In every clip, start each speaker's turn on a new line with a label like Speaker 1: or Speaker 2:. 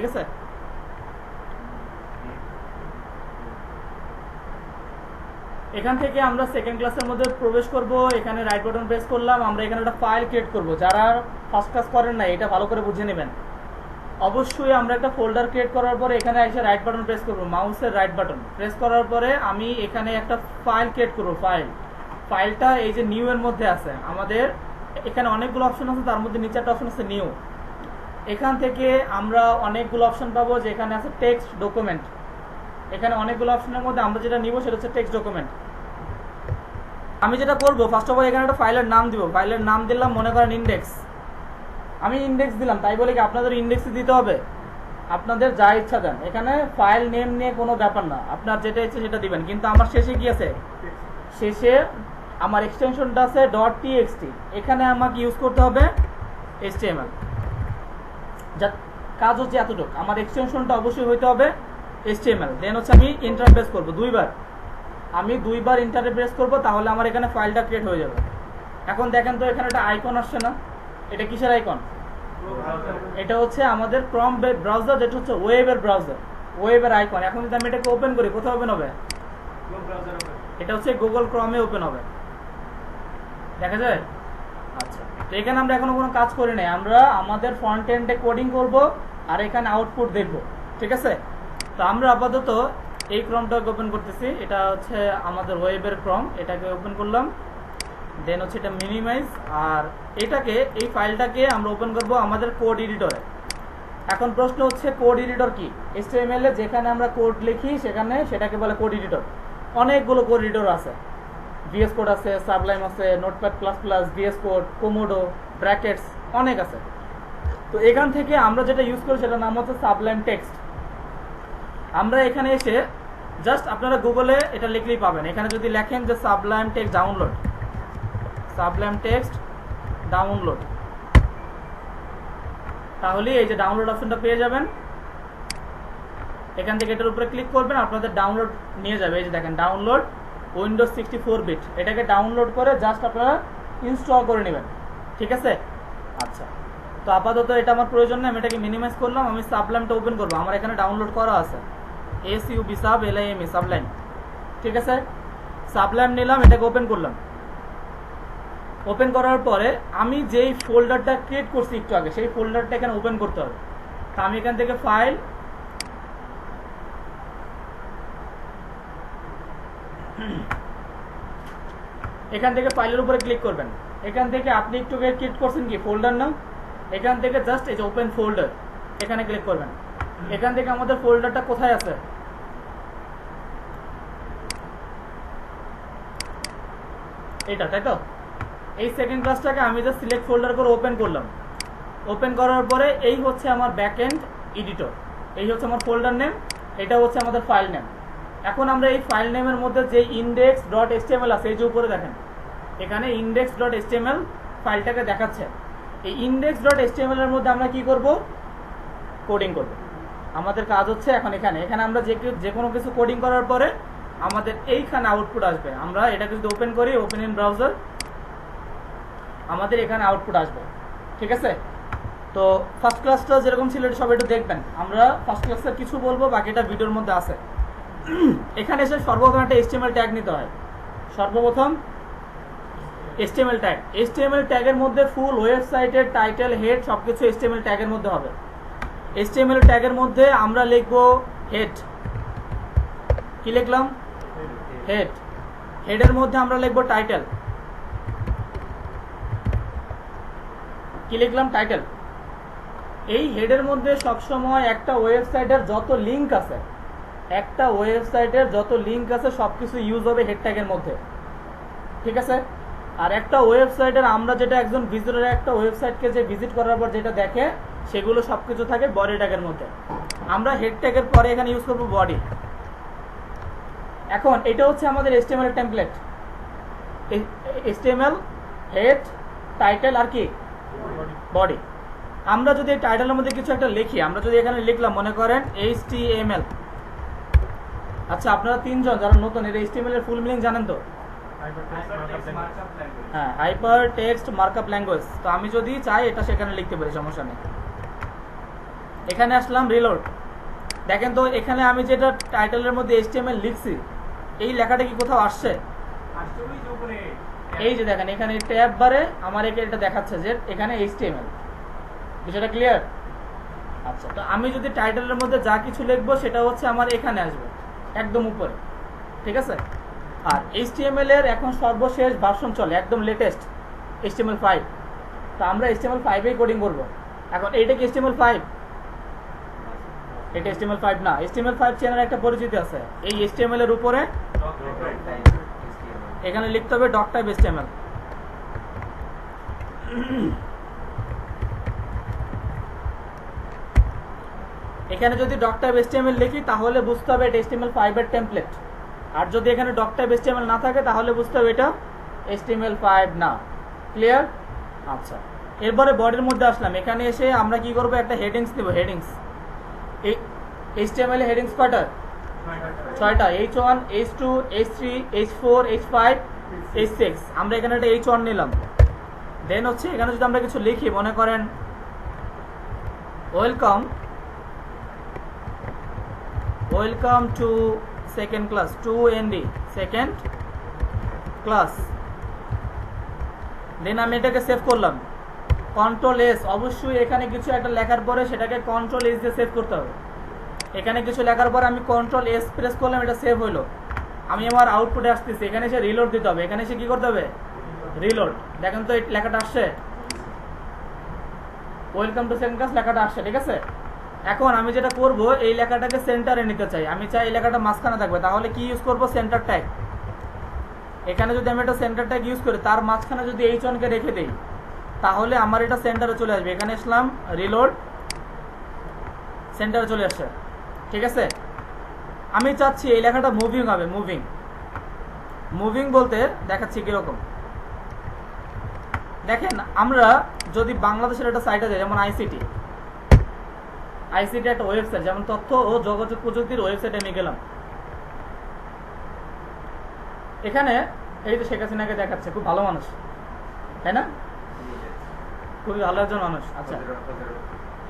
Speaker 1: ঠিক আছে। এখান থেকে আমরা সেকেন্ড ক্লাসের মধ্যে প্রবেশ করব। এখানে রাইট বাটন প্রেস করলাম, আমরা এখানে একটা ফাইল ক্রিয়েট করব। যারা ফার্স্ট ক্লাস করেন না এটা ভালো করে বুঝে নেবেন। অবশ্যই আমরা একটা ফোল্ডার ক্রিয়েট করার পরে এখানে এসে রাইট বাটন প্রেস করব, মাউসের রাইট বাটন প্রেস করার পরে আমি এখানে একটা ফাইল ক্রিয়েট করব। ফাইলটা এই যে নিউ এর মধ্যে আছে। আমাদের এখানে অনেকগুলো অপশন আছে, তার মধ্যে নিচে একটা অপশন আছে নিউ। এখান থেকে আমরা অনেকগুলো অপশন পাবো, যে এখানে আছে টেক্সট ডকুমেন্ট। এখানে অনেকগুলো অপশনের মধ্যে আমরা যেটা নিব সেটা হচ্ছে টেক্সট ডকুমেন্ট। আমি যেটা করব ফার্স্ট অফ অল এখানে একটা ফাইলের নাম দিব। ফাইলের নাম দিলাম মনে করেন ইন্ডেক্স। আমি ইন্ডেক্স দিলাম, তাই বলে কি আপনাদের ইন্ডেক্সই দিতে হবে? আপনাদের যা ইচ্ছা দেন। এখানে ফাইল নেম নিয়ে কোনো ব্যাপার না, আপনার যেটা ইচ্ছে সেটা দিবেন। কিন্তু আমার শেষে কি আছে? শেষে আমার এক্সটেনশনটা আছে .txt। এখানে আমাকে ইউজ করতে হবে HTML। যা কাজ হচ্ছে এতটুকু, আমার এক্সটেনশনটা অবশ্যই হইতে হবে HTML। দেন হচ্ছে আমি এন্টার প্রেস করব দুইবার। আমি দুইবার এন্টার প্রেস করব, তাহলে আমার এখানে ফাইলটা ক্রিয়েট হয়ে যাবে। এখন দেখেন তো এখানে একটা আইকন আসছে না? এটা কিসের আইকন? এটা হচ্ছে আমাদের ক্রম ব্রাউজার, যেটা হচ্ছে ওয়েবের ব্রাউজার, ওয়েবের আইকন। এখন যদি আমি এটাকে ওপেন করি কোথায় ওপেন হবে? এটা হচ্ছে গুগল ক্রমে ওপেন হবে, দেখা যায়। আচ্ছা, তো এখানে আমরা এখনো কোনো কাজ করি নাই। আমরা আমাদের ফ্রন্ট এন্ডে কোডিং করব আর এখানে আউটপুট দেখব, ঠিক আছে। তো আমরা আপাতত এই ক্রমটাকে ওপেন করতেছি। এটা হচ্ছে আমাদের ওয়েবের ক্রম, এটাকে ওপেন করলাম। দেন হচ্ছে এটা মিনিমাইজ, আর এটাকে এই ফাইলটাকে আমরা ওপেন করব আমাদের কোড এডিটরে। এখন প্রশ্ন হচ্ছে কোড এডিটর কি? HTML এ যেখানে আমরা কোড লিখি সেখানে সেটাকে বলে কোড এডিটর। অনেকগুলো কোড এডিটর আছে, VS কোড আছে, সাবলাইম আছে, notepad plus plus, VS code, Komodo, brackets, অনেক আছে। তো এখান থেকে আমরা যেটা ইউজ করি সেটার নাম হচ্ছে সাবলাইম টেক্সট। আমরা এখানে এসে জাস্ট আপনারা গুগলে এটা লিখলেই পাবেন। এখানে যদি লেখেন যে Sublime text download, Sublime text download, তাহলে এই যে ডাউনলোড অপশনটা পেয়ে যাবেন। এখান থেকে এটার উপরে ক্লিক করবেন, আপনাদের ডাউনলোড নিয়ে যাবে। এই যে দেখেন ডাউনলোড উইন্ডোজ 64 বিট। এটাকে ডাউনলোড করে জাস্ট আপনারা ইনস্টল করে নেবেন, ঠিক আছে। আচ্ছা, তো আপাতত এটা আমার প্রয়োজন নেই, আমি এটাকে মিনিমাইজ করলাম। আমি সাবলাইমটা ওপেন করবো, আমার এখানে ডাউনলোড করা আছে SUB সাব LIME সাবলাইম, ঠিক আছে। সাবলাইম নিলাম, এটাকে ওপেন করলাম। ওপেন করার পরে আমি যেই ফোল্ডারটা ক্রিয়েট করছি একটু আগে, সেই ফোল্ডারটা এখানে ওপেন করতে হবে। তো আমি এখান থেকে ফাইল, এখান থেকে ফাইলের উপরে ক্লিক করবেন। এখান থেকে আপনি একটু আগে ক্রিয়েট করছেন কি ফোল্ডার নাম, এখান থেকে জাস্ট এই যে ওপেন ফোল্ডার এখানে ক্লিক করবেন। এখান থেকে আমাদের ফোল্ডারটা কোথায় আছে? এটা, তাই তো। এই সেকেন্ড ক্লাসটাকে আমি জাস্ট সিলেক্ট ফোল্ডার করে ওপেন করলাম। ওপেন করার পরে এই হচ্ছে আমার ব্যাকএন্ড এডিটর, এই হচ্ছে আমার ফোল্ডার নেম, এটা হচ্ছে আমাদের ফাইল নেম। এখন আমরা এই ফাইল নেমের মধ্যে যে index.html আছে, এই যে উপরে দেখেন এখানে index.html ফাইলটাকে দেখাচ্ছে। এই index.html এর মধ্যে আমরা কি করব? কোডিং করব। আমাদের কাজ হচ্ছে এখন এখানে আমরা যে কোনো কিছু কোডিং করার পরে আমাদের এইখানে আউটপুট আসবে। আমরা এটাকে যদি ওপেন করি, ওপেন ইন ব্রাউজার, আমাদের এখানে আউটপুট আসবে, ঠিক আছে। তো ফার্স্ট ক্লাসটা যেরকম ছিল এটা সবাই একটু দেখবেন। আমরা ফার্স্ট ক্লাসের কিছু বলবো, বাকিটা ভিডিওর মধ্যে আছে। এখানে এসে সর্বপ্রথম একটা HTML ট্যাগ নিতে হয়। সর্বপ্রথম HTML ট্যাগ, HTML ট্যাগের মধ্যে ফুল ওয়েবসাইটের টাইটেল, হেড সবকিছু HTML ট্যাগের মধ্যে হবে। HTML ট্যাগের মধ্যে আমরা লিখবো হেড। কি লিখলাম? হেড। হেডের মধ্যে আমরা লিখবো টাইটেল। কি লিখলাম? টাইটেল। এই হেডের মধ্যে সবসময় একটা ওয়েবসাইটের যত লিঙ্ক আছে, একটা ওয়েবসাইটের যত লিঙ্ক আছে সবকিছু ইউজ হবে হেড ট্যাগের মধ্যে, ঠিক আছে। আর একটা ওয়েবসাইটের আমরা যেটা একজন ভিজিটর একটা ওয়েবসাইটকে যে ভিজিট করার পর যেটা দেখে সেগুলো সবকিছু থাকে বডি ট্যাগের মধ্যে। আমরা হেড ট্যাগের পরে এখানে ইউজ করবো বডি। এখন এটা হচ্ছে আমাদের HTML template. HTML head, title আর কি বডি। আমরা যদি এই টাইটেলের মধ্যে কিছু একটা লিখি, আমরা যদি এখানে লিখলাম মনে করেন HTML। আচ্ছা, আপনারা তিনজন যারা নতুন, এর HTML এর ফুল মিনিং জানেন তো? হ্যাঁ, হাইপার টেক্সট মার্কআপ ল্যাঙ্গুয়েজ। তো আমি যদি চাই এটা সেখানে লিখতে পারি, সমস্যা নেই। এখানে আসলাম রিলোড। দেখেন তো এখানে আমি যেটা টাইটেলের মধ্যে HTML লিখছি এই লেখাটা কি কোথাও আসছে? এই যে দেখেন এখানে ট্যাব বারে আমার এটা দেখাচ্ছে যে এখানে HTML। বিষয়টা ক্লিয়ার? আচ্ছা, তো আমি যদি টাইটেলের মধ্যে যা কিছু লিখবো সেটা হচ্ছে আমার এখানে আসবে একদম উপরে, ঠিক আছে? আর HTML এর এখন সর্বশেষ ভার্সন চলে, একদম লেটেস্ট HTML5। তো আমরা HTML5 এই কোডিং করব। এখন এইটা কি HTML5? এটা HTML5 না। HTML5 চেনার একটা পরিচিতি আছে। এই HTML এর উপরে এখানে লিখতে হবে ডক টাইপ HTML। এখানে যদি ডক টাইপ HTML লিখি তাহলে বুঝতে হবে এটা HTML5 এর টেমপ্লেট। আর যদি এখানে ডক টাইপ HTML না থাকে তাহলে বুঝতে হবে এটা HTML5 না। ক্লিয়ার? আচ্ছা, এরপরে বডির মধ্যে আসলাম। এখানে এসে আমরা কি করব, একটা হেডিংস দেব। হেডিংস HTML এ হেডিংস কয়টা? 6টা। H1, H2, H3, H4, H5, H6। আমরা এখানে একটা H1 নিলাম। দেন হচ্ছে এখানে যদি আমরা কিছু লিখি, মনে করেন welcome to second class, 2ND second class. Then আমি এটাকে সেভ করলাম। Ctrl+S। অবশ্যই এখানে কিছু একটা লেখার পরে সেটাকে Ctrl+S দিয়ে সেভ করতে হবে। এখানে কিছু লেখার পরে আমি Ctrl+S প্রেস করলাম, এটা সেভ হলো। আমি আমার আউটপুটে আসতেছি, এখানে এসে রিলোড দিতে হবে। এখানে এসে কি করতে হবে? রিলোড। দেখেন তো এই লেখাটা আসছে, ওয়েলকাম টু সেকেন্ড ক্লাস লেখাটা আসছে, ঠিক আছে? এখন আমি যেটা করব, এই লেখাটাকে সেন্টারে নিতে চাই। আমি চাই এই লেখাটা মাঝখানে থাকবে, তাহলে কি ইউজ করব? Centre tag. এখানে যদি আমি একটা সেন্টার ট্যাগ ইউজ করি, তার মাঝখানে যদি H1 কে রেখে দেই তাহলে আমার এটা সেন্টারে চলে আসবে। এখানে আসলাম, রিলোড, সেন্টারে চলে আসছে, ঠিক আছে? আমি চাচ্ছি এই লেখাটা মুভিং হবে। মুভিং বলতে দেখাচ্ছি কিরকম। দেখেন আমরা যদি বাংলাদেশের একটা সাইটে যাই, যেমন আইসিটি একটা ওয়েবসাইট, যেমন তথ্য ও যোগাযোগ প্রযুক্তির ওয়েবসাইটে আমি গেলাম। এখানে এই যে শেখ হাসিনাকে দেখাচ্ছে, খুব ভালো মানুষ, তাই না? খুবই ভালো একজন মানুষ। আচ্ছা,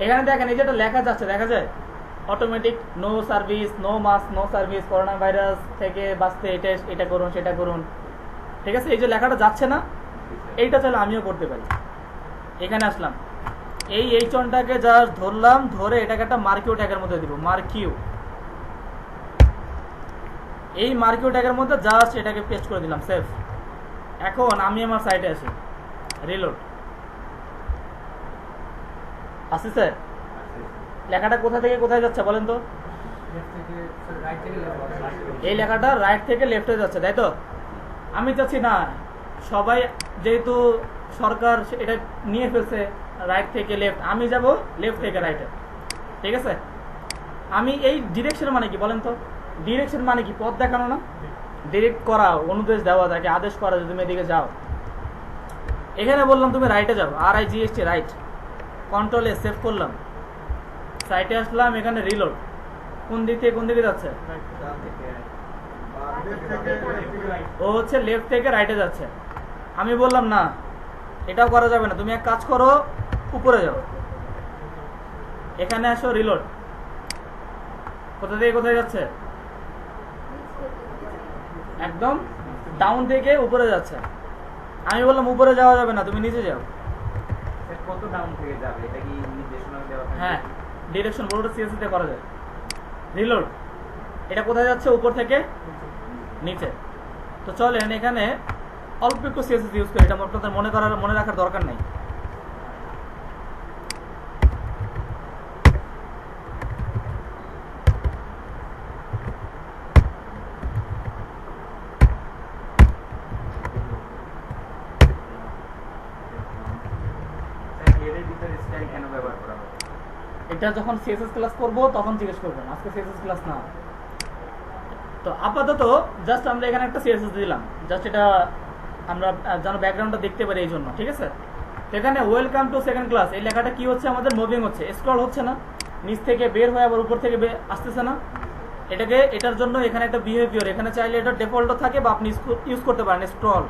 Speaker 1: এখানে দেখেন এই যেটা লেখা যাচ্ছে, দেখা যায় automatic no service, no mask, no service, corona virus থেকে বাঁচতে এটা করুন, সেটা করুন, ঠিক আছে? এই যে লেখাটা যাচ্ছে না, এইটা চাইলে আমিও করতে পারি। এখানে আসলাম, এই H1টাকে জাস্ট ধরলাম, ধরে এটাকে একটা মার্কিউ ট্যাগের মধ্যে দিব। এই মার্কিউ ট্যাগের মধ্যে জাস্ট এটাকে পেস্ট করে দিলাম, সেভ। এখন আমি আমার সাইটে আসি, রিলোড। আসি স্যার? লেখাটা কোথা থেকে কোথায় যাচ্ছে বলেন তো? এই লেখাটা রাইট থেকে লেফটে যাচ্ছে, তাই তো? আমি চাচ্ছি না, সবাই যেহেতু সরকার এটা নিয়ে ফেলছে রাইট থেকে লেফট, আমি যাব লেফট থেকে রাইটে, ঠিক আছে? আমি এই ডিরেকশন মানে কি বলেন তো? ডিরেকশন মানে কি? পথ দেখানো না? ডিরেক্ট করা, অনুদেশ দেওয়া, তাকে আদেশ করা যে তুমি এদিকে যাও। এখানে বললাম তুমি রাইটে যাও, RIGST, রাইট। Ctrl+S সেভ করলাম, সাইটে আসলাম, এখানে রিলোড। কোন দিক থেকে কোন দিকে যাচ্ছে? ও হচ্ছে লেফট থেকে রাইটে যাচ্ছে। আমি বললাম না, এটাও করা যাবে না, তুমি এক কাজ করো, উপরে যাও। এখানে আসো, রিলোড। কোথা থেকে কোথায় যাচ্ছে? একদম ডাউন থেকে উপরে যাচ্ছে। আমি বললাম উপরে যাওয়া যাবে না, তুমি নিচে যাও।
Speaker 2: কত ডাউন থেকে যাবে? এটা কি নির্দেশনা দেওয়া?
Speaker 1: হ্যাঁ, ডিরেকশন বোর্ডে CSS তে করা যায়। রিলোড। এটা কোথায় যাচ্ছে? উপর থেকে নিচে। তো চলেন এখানে অল্প একটু CSS ইউজ করি, এটা আপনাদের মনে রাখার দরকার নাই। এটা যখন CSS ক্লাস করব তখন জিজ্ঞেস করবেন, আজকে CSS ক্লাস না। তো আপাতত জাস্ট আমরা এখানে একটা CSS দিলাম, জাস্ট এটা আমরা যেন ব্যাকগ্রাউন্ডটা দেখতে পারি এই জন্য, ঠিক আছে? এখানে ওয়েলকাম টু সেকেন্ড ক্লাস এই লেখাটা কি হচ্ছে? আমাদের মুভিং হচ্ছে, স্ক্রল হচ্ছে না, নিচ থেকে বের হয়ে আবার উপর থেকে আসতেছে না। এটার জন্য এখানে একটা বিহেভিয়ার, এখানে চাইলে এটা ডিফল্টও থাকে বা আপনি ইউজ করতে পারেন, স্ক্রল।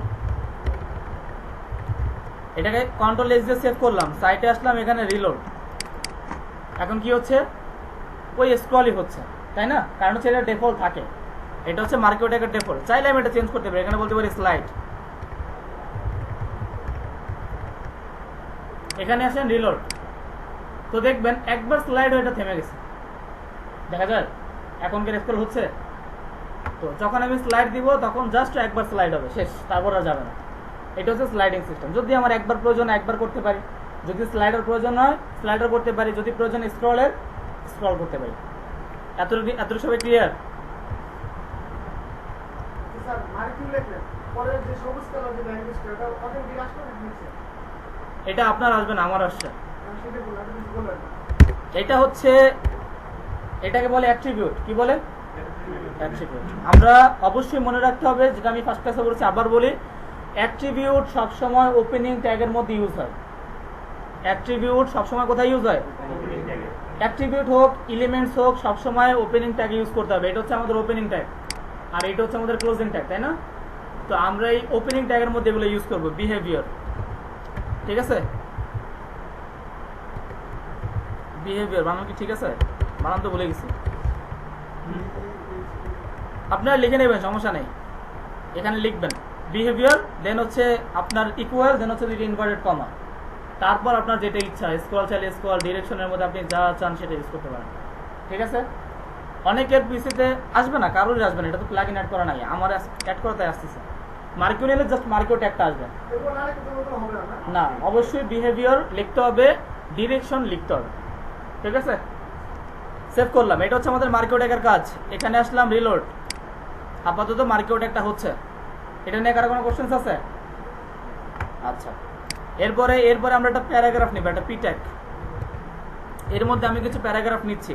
Speaker 1: এটাকে Ctrl+S দিয়ে সেভ করলাম, সাইটে আসলাম, এখানে রিলোড। এখন কি হচ্ছে, ওই স্ক্রলই হচ্ছে, তাই না? কারণ হচ্ছে এটা ডিফল্ট থাকে, এটা হচ্ছে মার্কেটের ডিফল্ট। চাইলে আমি এটা চেঞ্জ করতে পারি, এখানে বলতে পারি স্লাইড, এখানে আসেন রিলোড। তো দেখবেন একবার স্লাইড হয়ে এটা থেমে গেছে, দেখা যায় এখন কি স্ক্রল হচ্ছে। তো যখন আমি স্লাইড দিব তখন জাস্ট একবার স্লাইড হবে, শেষ, তারপর আর যাবে না। এটা হচ্ছে স্লাইডিং সিস্টেম। যদি আমার একবার প্রয়োজন একবার করতে পারি, যদি স্লাইডার প্রয়োজন হয় স্লাইডার করতে পারি, যদি প্রয়োজন স্ক্রলের স্ক্রল করতে পারি। এতটুকু সবাই ক্লিয়ার?
Speaker 3: স্যার মার্কিউ লেখলেন, পরে যে সবুজ কালার যে ল্যাঙ্গুয়েজটা এটা অটোমেটিক আসবে না নিচে?
Speaker 1: এটা আপনার আসবে না, আমার আসছে।
Speaker 3: সেটা বলুন, আপনি কিছু বললেন না।
Speaker 1: এটা হচ্ছে, এটাকে বলে অ্যাট্রিবিউট। কি বলে? অ্যাট্রিবিউট। আমরা অবশ্যই মনে রাখতে হবে, যেটা আমি ফার্স্ট ক্লাসে বলেছি, আবার বলি, অ্যাট্রিবিউট সবসময় ওপেনিং ট্যাগের মধ্যে ইউজ হয়। অ্যাট্রিবিউট সবসময় কোথায় ইউজ হয়? অ্যাট্রিবিউট হোক, এলিমেন্টস হোক, সবসময় ওপেনিং ট্যাগে ইউজ করতে হবে। এটা হচ্ছে আমাদের ওপেনিং ট্যাগ, আর এটা হচ্ছে আমাদের ক্লোজিং ট্যাগ, তাই না? তো আমরা এই ওপেনিং ট্যাগের মধ্যে এগুলো ইউজ করবো, বিহেভিয়ার। ঠিক আছে, বিহেভিয়ার বানান কি ঠিক আছে? বানান তো ভুলে গেছি। আপনারা লিখে নেবেন, সমস্যা নেই, এখানে লিখবেন বিহেভিয়ার, দেন হচ্ছে আপনার ইকুয়াল, দেন হচ্ছে ইনভার্টেড কমা, তারপর আপনার যেটা ইচ্ছা, স্ক্রল চাইলে স্ক্রল, ডিরেকশনের মধ্যে আপনি যা চান সেটা ইউজ করতে পারেন। ঠিক আছে? অনেকের পিসিতে আসবে না, কারোরই আসবে না, এটা তো প্লাগ ইন অ্যাড করা নাই, আমার অ্যাড করাতে আসতেছে। মার্কিউ নিলে জাস্ট মার্কিউ ট্যাগটা আসবে
Speaker 3: এরপর না লিখতে তো হবে না।
Speaker 1: না, অবশ্যই বিহেভিয়ার লিখতে হবে, ডিরেকশন লিখতে হবে। ঠিক আছে, সেভ করলাম। এটা হচ্ছে আমাদের মার্কিউ ট্যাগের কাজ। এখানে আসলাম রিলোড, আপাতত মার্কিউ ট্যাগটা হচ্ছে। এটা নিয়ে কারো কোনো কোশ্চেন্স আছে? আচ্ছা, এরপরে আমরা একটা প্যারাগ্রাফ নিব, একটা পি ট্যাগ। এর মধ্যে আমি কিছু প্যারাগ্রাফ নিচ্ছি,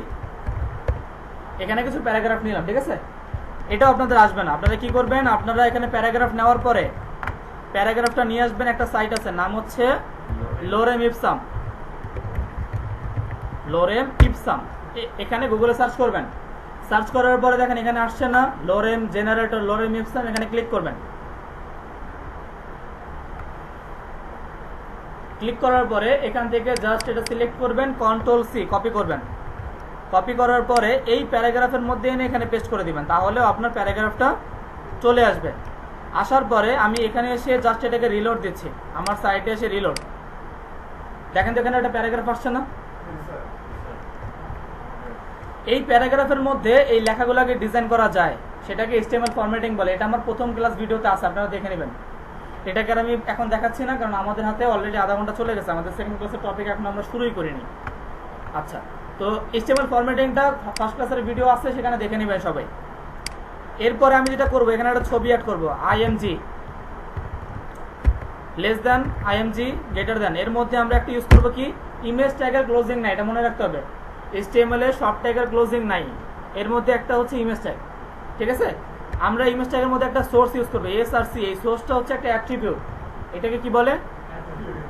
Speaker 1: এখানে কিছু প্যারাগ্রাফ নিলাম। ঠিক আছে, এটা আপনাদের আসবে না। আপনারা কি করবেন, আপনারা এখানে প্যারাগ্রাফ নেওয়ার পরে প্যারাগ্রাফটা নিয়ে আসবেন, একটা সাইট আছে, নাম হচ্ছে লোরেম ইপসাম। লোরেম ইপসাম, এখানে গুগলে সার্চ করবেন। সার্চ করার পরে দেখেন এখানে আসছে না, লোরেম জেনারেটর, লোরেম ইপসাম, এখানে ক্লিক করবেন। ক্লিক করার পরে এখান থেকে জাস্ট এটা সিলেক্ট করবেন, কন্ট্রোল সি, কপি করবেন। কপি করার পরে এই প্যারাগ্রাফের মধ্যে এনে এখানে পেস্ট করে দিবেন, তাহলেও আপনার প্যারাগ্রাফটা চলে আসবে। আসার পরে আমি এখানে এসে জাস্ট এটাকে রিলোড দিচ্ছি, আমার সাইটে এসে রিলোড। দেখেন তো এখানে একটা প্যারাগ্রাফ আসছে না? এই প্যারাগ্রাফের মধ্যে এই লেখাগুলোকে ডিজাইন করা যায়, সেটাকে HTML ফরম্যাটিং বলে। এটা আমার প্রথম ক্লাস ভিডিওতে আছে, আপনারা দেখে নেবেন। এটাকে আমি এখন দেখাচ্ছি না, কারণ আমাদের হাতে অলরেডি আধা ঘন্টা চলে গেছে, আমাদের সেকেন্ড ক্লাসের টপিক এখন আমরা শুরুই করিনি। আচ্ছা, তো HTML ফরম্যাটিংটা ফার্স্ট ক্লাসের ভিডিও আছে, সেখানে দেখে নেবেন সবাই। এরপরে আমি যেটা করবো, এখানে একটা ছবি অ্যাড করবো, IMG less than, IMG greater than. এর মধ্যে আমরা একটা ইউজ করবো কি, ইমেজ ট্যাগের ক্লোজিং নাই, এটা মনে রাখতে হবে। HTML এর সব ট্যাগের ক্লোজিং নাই, এর মধ্যে একটা হচ্ছে ইমেজ ট্যাগ। ঠিক আছে, আমরা ইমেজ ট্যাগের মধ্যে একটা সোর্স ইউজ করবো, SRC। এই সোর্সটা হচ্ছে একটা অ্যাট্রিবিউট, এটাকে কি বলে?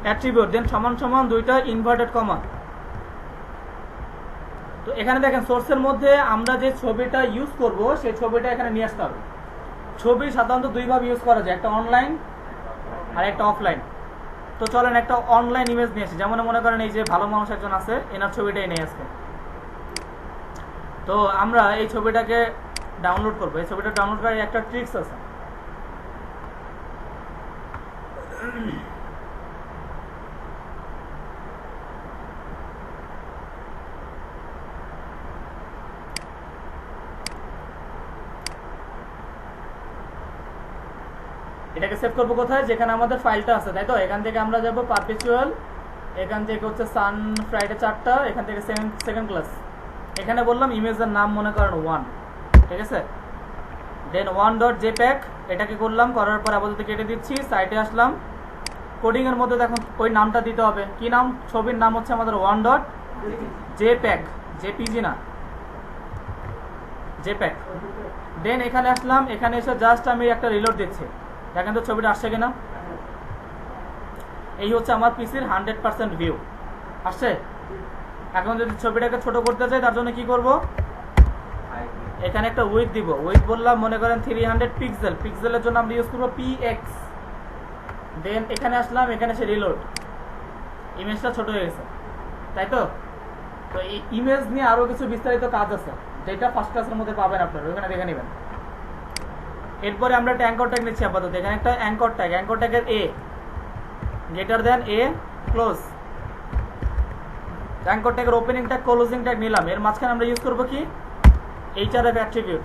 Speaker 1: অ্যাট্রিবিউট। দেন সমান সমান দুইটা ইনভার্টেড কমা। তো এখানে দেখেন সোর্সের মধ্যে আমরা যে ছবিটা ইউজ করব, সেই ছবিটা এখানে নিয়ে আসতে হবে। ছবি সাধারণত দুইভাবে ইউজ করা যায়, একটা অনলাইন আর একটা অফলাইন। তো চলেন একটা অনলাইন ইমেজ নিয়ে আসি। যেমন মনে করেন এই যে ভালো মানুষ একজন আছে, এনার ছবিটাই নিয়ে আসবে। তো আমরা এই ছবিটাকে ডাউনলোড করবো। এই ছবিটা ডাউনলোড করার একটা ট্রিক্স আছে। এটাকে সেভ করবো কোথায়, যেখানে আমাদের ফাইলটা আছে, তাই তো? এখান থেকে আমরা যাবো পারপেচুয়াল, এখান থেকে হচ্ছে সান ফ্রাইডে 4টা, এখান থেকে সেকেন্ড ক্লাস। এখানে বললাম ইমেজের নাম মনে করেন 1, ঠিক আছে? দেন 1.jpg, এটাকে করলাম, করার পর আপাতত কেটে দিচ্ছি। সাইটে আসলাম, কোডিং এর মধ্যে দেখুন ওই নামটা দিতে হবে। কি নাম? ছবির নাম হচ্ছে আমাদের 1.jpg, জেপিজি না, jpg। দেন এখানে আসলাম, এখানে এসে জাস্ট আমি একটা রিলোড দিচ্ছি। দেখেন তো ছবিটা আসছে কিনা। এই হচ্ছে আমার পিসির 100% ভিউ আসছে। এখন যদি ছবিটাকে ছোট করতে চাই, তার জন্য কি করব, এখানে একটা উইথ দিব। উইথ বললাম মনে করেন 300 পিক্সেল। পিক্সেলের জন্য আমরা ইউজ করবো PX। দেন এখানে আসলাম, এখানে সে রিলোড, ইমেজটা ছোট হয়ে গেছে, তাই তো? তো এই ইমেজ নিয়ে আরো কিছু বিস্তারিত কাজ আছে যেটা ফার্স্ট ক্লাসের মধ্যে পাবেন আপনারা, ওখানে দেখে নেবেন। এরপরে আমরা একটা অ্যাঙ্কর ট্যাগ নিচ্ছি আপাতত। এখানে একটা অ্যাঙ্কর ট্যাগের A greater than A close, anchor ট্যাগের ওপেনিং ট্যাগ ক্লোজিং ট্যাগ নিলাম। এর মাঝখানে আমরা ইউজ করব কি এইচআরএফ অ্যাট্রিবিউট।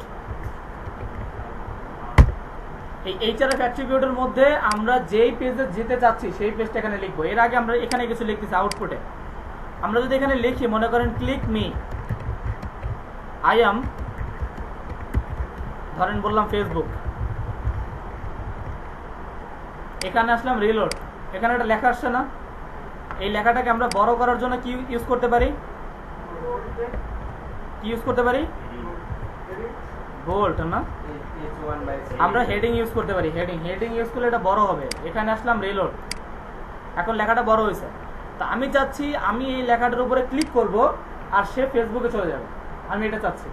Speaker 1: এই এইচআরএফ অ্যাট্রিবিউটের মধ্যে আমরা যেই পেজে যেতে চাচ্ছি সেই পেজটা এখানে লিখবো। এর আগে আমরা এখানে কিছু লিখতেছি আউটপুটে। আমরা যদি এখানে লিখি, মনে করেন ক্লিক মি, আই এম, ধরেন বললাম ফেসবুক, এখানে আসলাম রিলোড, এখানে একটা লেখা আসছে না? এই লেখাটাকে আমরা বড় করার জন্য কি ইউজ করতে পারি? কি ইউজ করতে পারি? বোল্ড না, আমরা হেডিং ইউজ করতে পারি। হেডিং ইউজ করলে এটা বড় হবে। এখানে আসলাম রিলোড, এখন লেখাটা বড় হয়েছে। তা আমি চাচ্ছি আমি এই লেখাটার উপরে ক্লিক করব আর সে ফেসবুকে চলে যাবে। আমি এটা চাচ্ছি,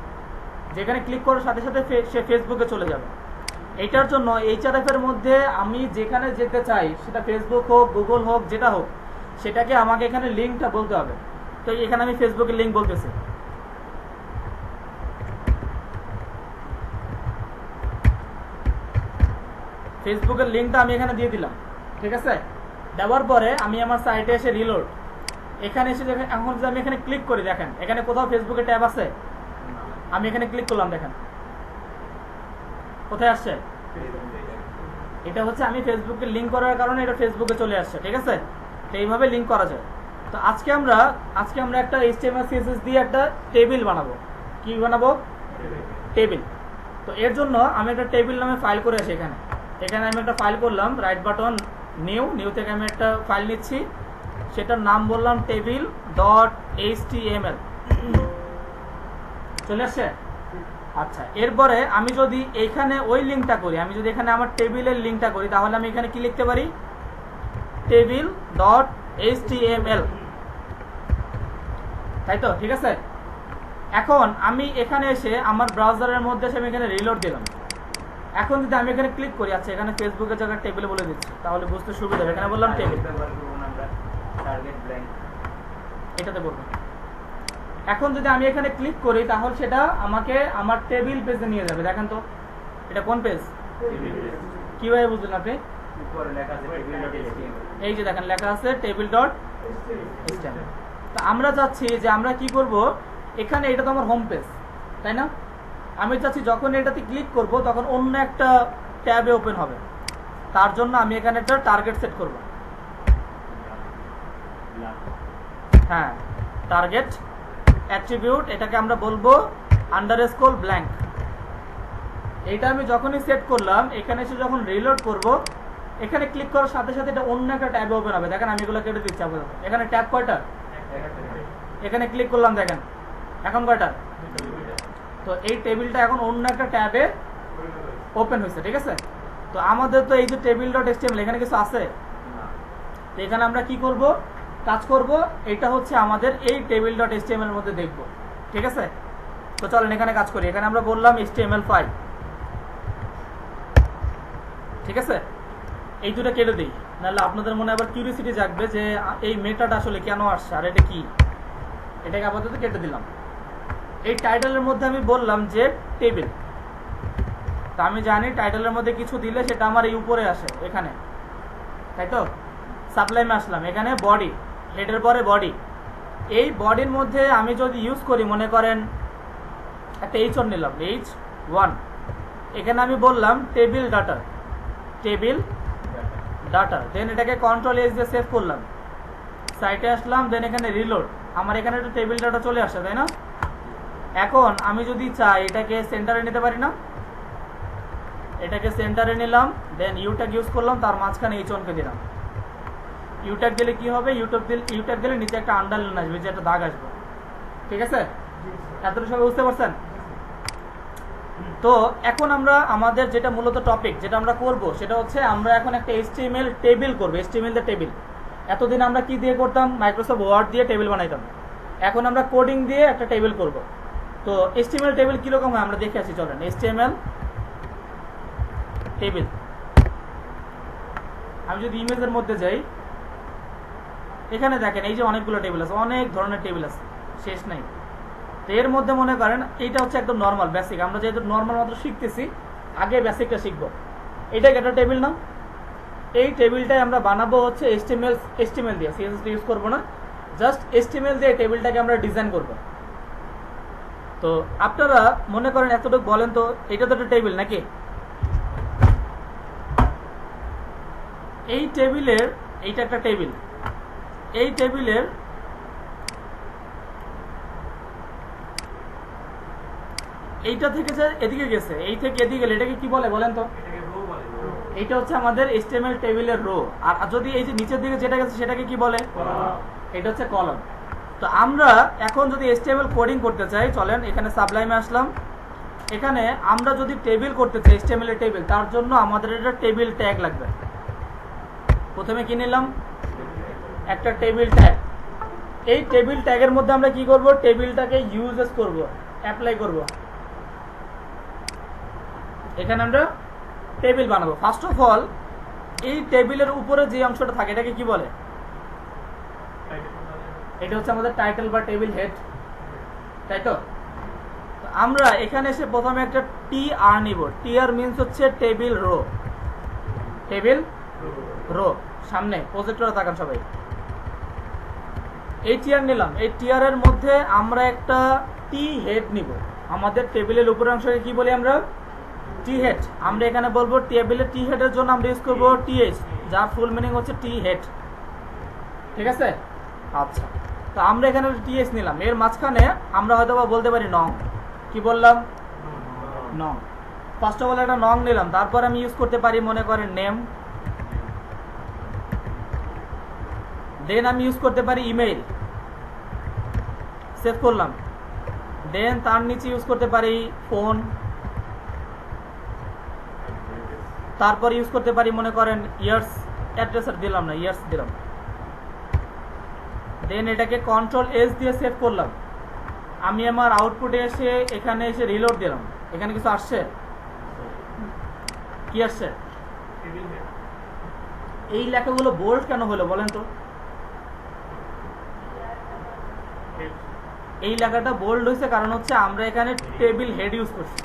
Speaker 1: যেখানে ক্লিক করার সাথে সাথে সে ফেসবুকে চলে যাবে। এইটার জন্য এইচআরএফ এর মধ্যে আমি যেখানে যেতে চাই, সেটা ফেসবুক হোক, গুগল হোক, যেটা হোক, সেটাকে আমাকে এখানে লিঙ্কটা বলতে হবে। তো এখানে আমি ফেসবুকের লিঙ্ক বলতেছি। ফেসবুকের লিঙ্কটা আমি এখানে দিয়ে দিলাম, ঠিক আছে? দেওয়ার পরে আমি আমার সাইটে এসে রিলোড, এখানে এসে এখন যদি আমি এখানে ক্লিক করি, দেখেন এখানে কোথাও ফেসবুকের ট্যাব আছে? আমি এখানে ক্লিক করলাম, দেখেন কোথায় আসছে? এটা হচ্ছে আমি ফেসবুকে লিঙ্ক করার কারণে এটা ফেসবুকে চলে আসছে, ঠিক আছে? তো এইভাবে লিঙ্ক করা যায়। তো আজকে আমরা একটা HTML CSS দিয়ে একটা টেবিল বানাবো। কি বানাবো? টেবিল। তো এর জন্য আমি একটা টেবিল নামে ফাইল করে আসি। এখানে আমি একটা ফাইল করলাম, রাইট বাটন নিউ থেকে আমি একটা ফাইল নিচ্ছি, সেটার নাম বললাম table.html। চলে আসছে? আচ্ছা, এরপরে আমি যদি এখানে ওই লিঙ্কটা করি, আমি যদি এখানে আমার টেবিলের লিঙ্কটা করি, তাহলে আমি এখানে কি লিখতে পারি? table.html, তাই তো? ঠিক আছে। এখন আমি এখানে এসে আমার ব্রাউজারের মধ্যে এসে আমি এখানে রিলোড দিলাম। এখন যদি আমি এখানে ক্লিক করি, আচ্ছা এখানে ফেসবুকের জায়গায় টেবিল বলে দিচ্ছি, তাহলে বুঝতে সুবিধা হবে। এখানে বললাম টেবিল, এটাতে বলবো। এখন যদি আমি এখানে ক্লিক করি, তাহলে সেটা আমাকে আমার টেবিল পেজে নিয়ে যাবে। দেখেন তো এটা কোন পেজ? কিভাবে বুঝলেন আপনি? এই যে দেখেন লেখা আছে table.html। তো আমরা চাচ্ছি যে আমরা কি করব, এখানে এটা তো আমার হোম পেজ, তাই না? আমি চাচ্ছি যখন এটাতে ক্লিক করব তখন অন্য একটা ট্যাবে ওপেন হবে। তার জন্য আমি এখানে একটা টার্গেট সেট করব। হ্যাঁ, টার্গেট অ্যাট্রিবিউট, এটাকে আমরা বলবো আন্ডারস্কোর ব্ল্যাঙ্ক। এইটা আমি যখনই সেট করলাম, এখানে এসে যখন রিলোড করব, এখানে ক্লিক করার সাথে সাথে এটা অন্য একটা ট্যাবে ওপেন হবে। দেখেন আমি এগুলো কেটে দিচ্ছি আপাতত। এখানে ট্যাব কয়টা? এখানে ক্লিক করলাম, দেখেন এখন কয়টা? তো এই টেবিলটা এখন অন্য একটা ট্যাবে ওপেন হয়েছে, ঠিক আছে? তো আমাদের তো এই যে table.html এখানে কিছু আছে, তো এখানে আমরা কি করব, কাজ করব, এটা হচ্ছে আমাদের এই table.html এর মধ্যে দেখব, ঠিক আছে? তো চলেন এখানে কাজ করি। এখানে আমরা বললাম HTML5, ঠিক আছে? এই দুটো কেটে দিই, নাহলে আপনাদের মনে আবার কিউরিওসিটি জাগবে যে এই মেটাটা আসলে কেন আসছে আর এটা কি। এটাকে আপাতত কেটে দিলাম। এই টাইটেলের মধ্যে আমি বললাম যে টেবিল। তা আমি জানি টাইটেলের মধ্যে কিছু দিলে সেটা আমার এই উপরে আসে, এখানে, তাই তো? সাবলাইমে আসলাম, এখানে বডি, হেডের পরে বডি। এই বডির মধ্যে আমি যদি ইউজ করি, মনে করেন একটা H1 নিলাম, H1, এখানে আমি বললাম টেবিল ডাটা, দেন এটাকে Ctrl+S দিয়ে সেভ করলাম, সাইটে আসলাম, দেন এখানে রিলোড। আমার এখানে একটা টেবিল ডাটা চলে আসে, তাই না? এখন আমি যদি চাই এটাকে সেন্টারে নিতে পারি না? এটাকে সেন্টারে নিলাম, দেন ইউট্যাগ ইউজ করলাম, তার মাঝখানে H1 কে দিলাম। ইউট্যাগ দিলে কি হবে? ইউট্যাগ দিলে নিচে একটা আন্ডারলাইন আসবে, যে একটা দাগ আসবে, ঠিক আছে? এতটা সবাই বুঝতে পারছেন? তো এখন আমরা আমাদের যেটা মূলত টপিক, যেটা আমরা করব, সেটা হচ্ছে আমরা এখন একটা HTML টেবিল করব। HTML এর টেবিল। এতদিন আমরা কি দিয়ে করতাম? মাইক্রোসফট ওয়ার্ড দিয়ে টেবিল বানাইতাম। এখন আমরা কোডিং দিয়ে একটা টেবিল করব। তো HTML টেবিল কিরকম হয় আমরা দেখে আসি, চলেন। HTML টেবিল, আমি যদি ইমেজের মধ্যে যাই, এখানে দেখেন এই যে অনেকগুলো টেবিল আছে, অনেক ধরনের টেবিল আছে। শেষ নাই। তো এর মধ্যে মনে করেন এইটা হচ্ছে একদম নর্মাল বেসিক, আমরা যেহেতু নর্মাল মাত্র শিখতেছি, আগে বেসিকটা শিখবো। এইটাকে একটা টেবিল না, এই টেবিলটাই আমরা বানাবো হচ্ছে HTML দিয়ে, CSS ইউজ করবো না, জাস্ট HTML দিয়ে টেবিলটাকে আমরা ডিজাইন করব। তো আপনারা মনে করেন এতটুকু বলেন তো, এটা তো একটা টেবিল নাকি? এই টেবিলের, এইটা একটা টেবিল, এই টেবিলের এইটা থেকে যে এদিকে গেছে, এই থেকে এদিকে গেলে এটাকে কি বলে বলেন তো?
Speaker 2: এটাকে রো বলে।
Speaker 1: এইটা হচ্ছে আমাদের HTML টেবিলের রো। আর যদি এই যে নিচের দিকে যেটা গেছে সেটাকে কি বলে? এটা হচ্ছে কলাম। তো আমরা এখন যদি HTML কোডিং করতে চাই, চলেন এখানে সাবলাইমে আসলাম। এখানে আমরা যদি টেবিল করতে চাই, HTML এর টেবিল, তার জন্য আমাদের একটা টেবিল ট্যাগ লাগবে। প্রথমে কি নিলাম? একটা টেবিল ট্যাগ। এই টেবিল ট্যাগের মধ্যে আমরা কি করব? টেবিলটাকে ইউজেস করব, অ্যাপ্লাই করব। এখানে আমরা টেবিল বানাবো। ফার্স্ট অফ অল এই টেবিলের উপরে যে অংশটা থাকে এটাকে কি বলে? এটা হচ্ছে আমাদের টাইটেল বা টেবিল হেড, তাই তো? তো আমরা এখানে এসে প্রথমে একটা TR নিব। TR মিন্স হচ্ছে টেবিল রো। টেবিল রো, সামনে প্রজেক্টরে তাকান সবাই। এই TR নিলাম। এই TR এর মধ্যে আমরা একটা T হেড নিব। আমাদের টেবিলের উপরের অংশকে কি বলি আমরা? T head. আমরা এখানে বলবো টেবিলের T হেডের জন্য আমরা ইউজ করব TH, যার ফুল মিনিং হচ্ছে T হেড। ঠিক আছে? আচ্ছা, তো আমরা এখানে TH নিলাম। এর মাঝখানে আমরা হয়তো বা বলতে পারি নং। কি বললাম? নং। ফার্স্ট অফ অল একটা নং নিলাম। তারপর আমি ইউজ করতে পারি মনে করেন নেম। দেন আমি ইউজ করতে পারি ইমেইল। সেভ করলাম। দেন তার নিচে ইউজ করতে পারি ফোন। তারপর ইউজ করতে পারি মনে করেন ইয়ার্স। অ্যাড্রেস আর দিলাম না, ইয়ার্স দিলাম। দেন এটাকে Ctrl+S দিয়ে সেভ করলাম। আমি আমার আউটপুটে এসে এখানে এসে রিলোড দিলাম। এখানে কিছু আসছে? কি আসছে? এই লেখাগুলো বোল্ড কেন হলো বলেন তো? এই লেখাটা বোল্ড হয়েছে কারণ হচ্ছে আমরা এখানে টেবিল হেড ইউজ করছি,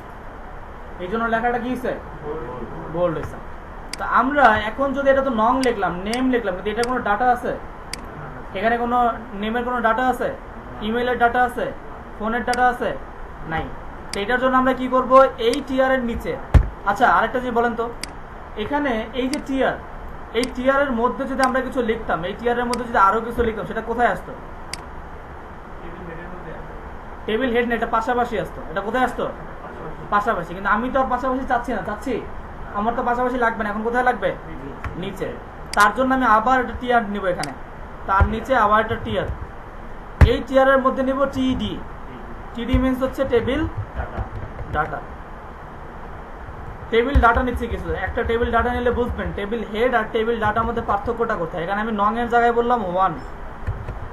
Speaker 1: এই জন্য লেখাটা কি হয়েছে? বোল্ড হয়েছে। তো আমরা এখন যদি এটা তো নং লিখলাম, নেম লিখলাম, কিন্তু এটা কোনো ডাটা আছে? এখানে কোনো নেমের কোনো ডাটা আছে? ইমেইলের ডাটা আছে? ফোনের ডাটা আছে? নাই। তো এটার জন্য আমরা কি করব? এই TR এর নিচে, আচ্ছা আরেকটা জিনিস বলেন তো, এখানে এই যে TR, এই TR এর মধ্যে যদি আমরা কিছু লিখতাম, এই TR এর মধ্যে যদি আরো কিছু লিখতাম, সেটা কোথায় আসতো? টেবিল হেড না, এটা পাশাপাশি আসতো। এটা কোথায় আসতো? পাশাপাশি। কিন্তু আমি তো আর পাশাপাশি চাচ্ছি না, চাচ্ছি আমার তো পাশাপাশি লাগবে না, এখন কোথায় লাগবে? নিচে। তার জন্য আমি আবার একটা TR নিব এখানে, তার নিচে আবার একটা TR। এই TR এর মধ্যে নিব TD। TD মিন্স হচ্ছে টেবিল ডাটা। টেবিল ডাটা নিচ্ছে কিছু, একটা টেবিল ডাটা নিলে বুঝবেন টেবিল হেড আর টেবিল ডাটার মধ্যে পার্থক্যটা কোথায়। এখানে আমি নং এর জায়গায় বললাম 1,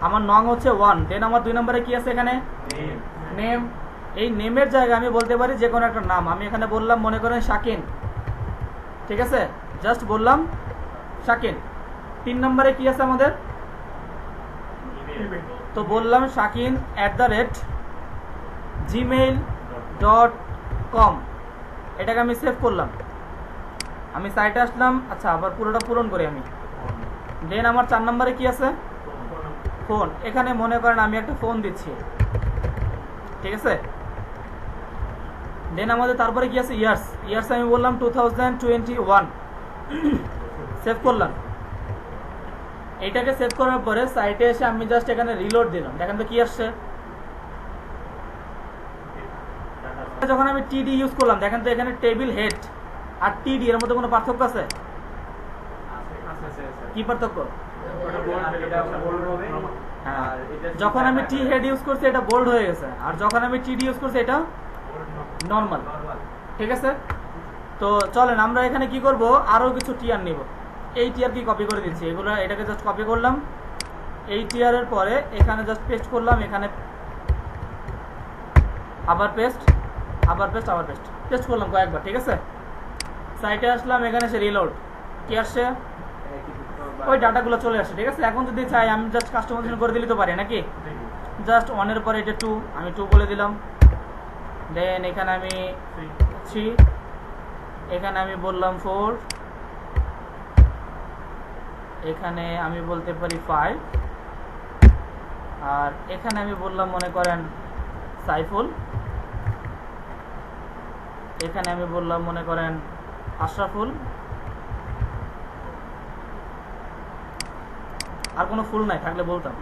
Speaker 1: আমার নং হচ্ছে 1। দেন আমার 2 নম্বরে কি আছে এখানে? নেম। এই নেমের জায়গায় আমি বলতে পারি যে কোনো একটা নাম। আমি এখানে বললাম মনে করেন শাকিন, ঠিক আছে? জাস্ট বললাম শাকিন। 3 নম্বরে কি আছে আমাদের? তো বললাম shakin@gmail.com। এটাকে আমি সেভ করলাম। আমি সাইটে আসলাম। আচ্ছা, আবার পুরোটা পূরণ করি আমি। দেন আমার 4 নম্বরে কি আছে? ফোন। এখানে মনে করেন আমি একটা ফোন দিচ্ছি, ঠিক আছে? দেন আমাদের তারপরে কি আছে? ইয়ার্স। ইয়ার্স আমি বললাম 2021। সেভ করলাম। এইটাকে সেভ করার পরে সাইটে এসে আমি জাস্ট এখানে রিলোড দিলাম। দেখেন তো কি আসছে। যখন আমি TD ইউজ করলাম, দেখেন তো এখানে টেবিল হেড আর TD এর মধ্যে কোনো পার্থক্য আছে? কি পার্থক্য? হ্যাঁ, যখন আমি T হেড ইউজ করছি এটা বোল্ড হয়ে গেছে, আর যখন আমি TD ইউজ করছি এটা নর্মাল। ঠিক আছে? তো চলেন আমরা এখানে কি করব, আরো কিছু TR নিব। এই TR কি কপি করে দিচ্ছি, এগুলো এটাকে জাস্ট কপি করলাম। এই TR এর পরে এখানে জাস্ট পেস্ট করলাম, এখানে আবার পেস্ট, আবার পেস্ট, আবার পেস্ট, পেস্ট করলাম কয়েকবার। ঠিক আছে? সাইটে আসলাম, এখানে এসে রিলোড। কি আসছে? ওই ডাটাগুলো চলে আসে। ঠিক আছে? এখন যদি চাই আমি জাস্ট কাস্টমাইজেশন করে দিতে পারি নাকি? জাস্ট 1 এর পরে এটা 2, আমি 2 বলে দিলাম। দেন এখানে আমি 3, এখানে আমি বললাম 4, এখানে আমি বলতে পারি 5, আর এখানে আমি বললাম মনে করেন সাইফুল, এখানে আমি বললাম মনে করেন আশরাফুল, আর কোনো ফুল নাই থাকলে বলতাম।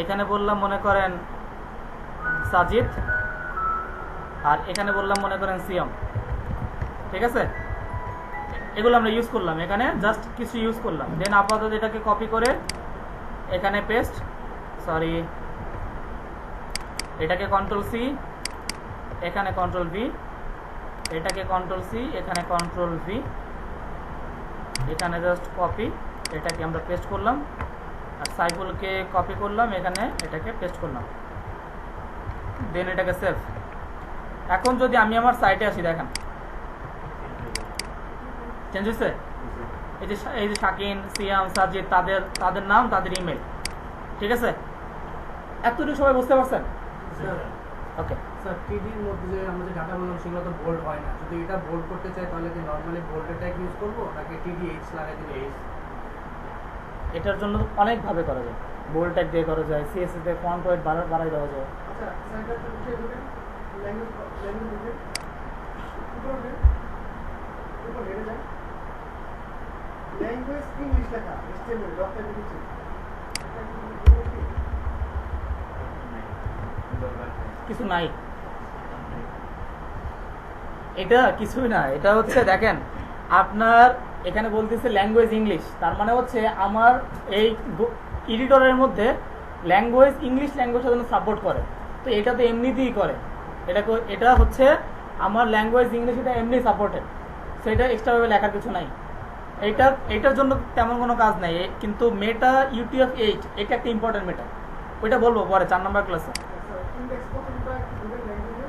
Speaker 1: এখানে বললাম মনে করেন সাজিদ, আর এখানে বললাম মনে করেন সিয়াম। ঠিক আছে, এগুলো আমরা ইউজ করলাম, এখানে জাস্ট কিছু ইউজ করলাম। দেন আপাতত এটাকে কপি করে এখানে পেস্ট, সরি এটাকে কন্ট্রোল সি, এখানে কন্ট্রোল ভি, এটাকে কন্ট্রোল সি, এখানে কন্ট্রোল ভি, এখানে জাস্ট কপি, এটাকে আমরা পেস্ট করলাম, আর সাইফুলকে কপি করলাম, এখানে এটাকে পেস্ট করলাম। দেন এটাকে সেভ। এখন যদি আমি আমার সাইটে আসি, দেখেন চেঞ্জ হয়েছে। এই যে শাকিন, সিয়াম, সাজিদ, তাদের নাম, তাদের ইমেল। ঠিক আছে, এতটুকু সবাই বুঝতে পারছেন? ওকে
Speaker 3: স্যার, টিডির মধ্যে যে আমরা যে ডাটা বললাম সেগুলো তো বোল্ড হয় না। যদি এটা বোল্ড করতে চাই তাহলে কি নরমালি বোল্ডের ট্যাগ ইউজ করবো নাকি টিডিএইচ লাগাই দিলে এইচ?
Speaker 1: এটার জন্য অনেকভাবে করা যায়, বোল্ড ট্যাগ দিয়ে করা যায়, সিএসএস দিয়ে ফন্ট ওয়েট বাড়াই দেওয়া যায়।
Speaker 3: আচ্ছা স্যার, এটা একটা বিষয় ধরেন ল্যাঙ্গুয়েজ দিবেন উপর হেরে যায় ল্যাঙ্গুয়েজ ইংলিশ লেখা এসটিএমএল ডক্টর লিখেছি,
Speaker 1: কিছু নাই, এটা কিছুই না। এটা হচ্ছে দেখেন আপনার এখানে বলতেছে ল্যাঙ্গুয়েজ ইংলিশ, তার মানে হচ্ছে আমার এই এডিটরের মধ্যে ল্যাঙ্গুয়েজ ইংলিশ ল্যাঙ্গুয়েজের জন্য সাপোর্ট করে। তো এটা তো এমনিতেই করে, এটা হচ্ছে আমার ল্যাঙ্গুয়েজ ইংলিশ, এটা এমনি সাপোর্টেড, সেটা এক্সট্রাভাবে লেখার কিছু নাই। এটার জন্য তেমন কোনো কাজ নাই। কিন্তু মেটা UTF-8 এটা একটা ইম্পর্টেন্ট মেটা, ওইটা বলবো পরে 4 নম্বর ক্লাসে।
Speaker 3: ইন্ডেক্স প্রথমটা একটু দিবেন ল্যাঙ্গুয়েজে,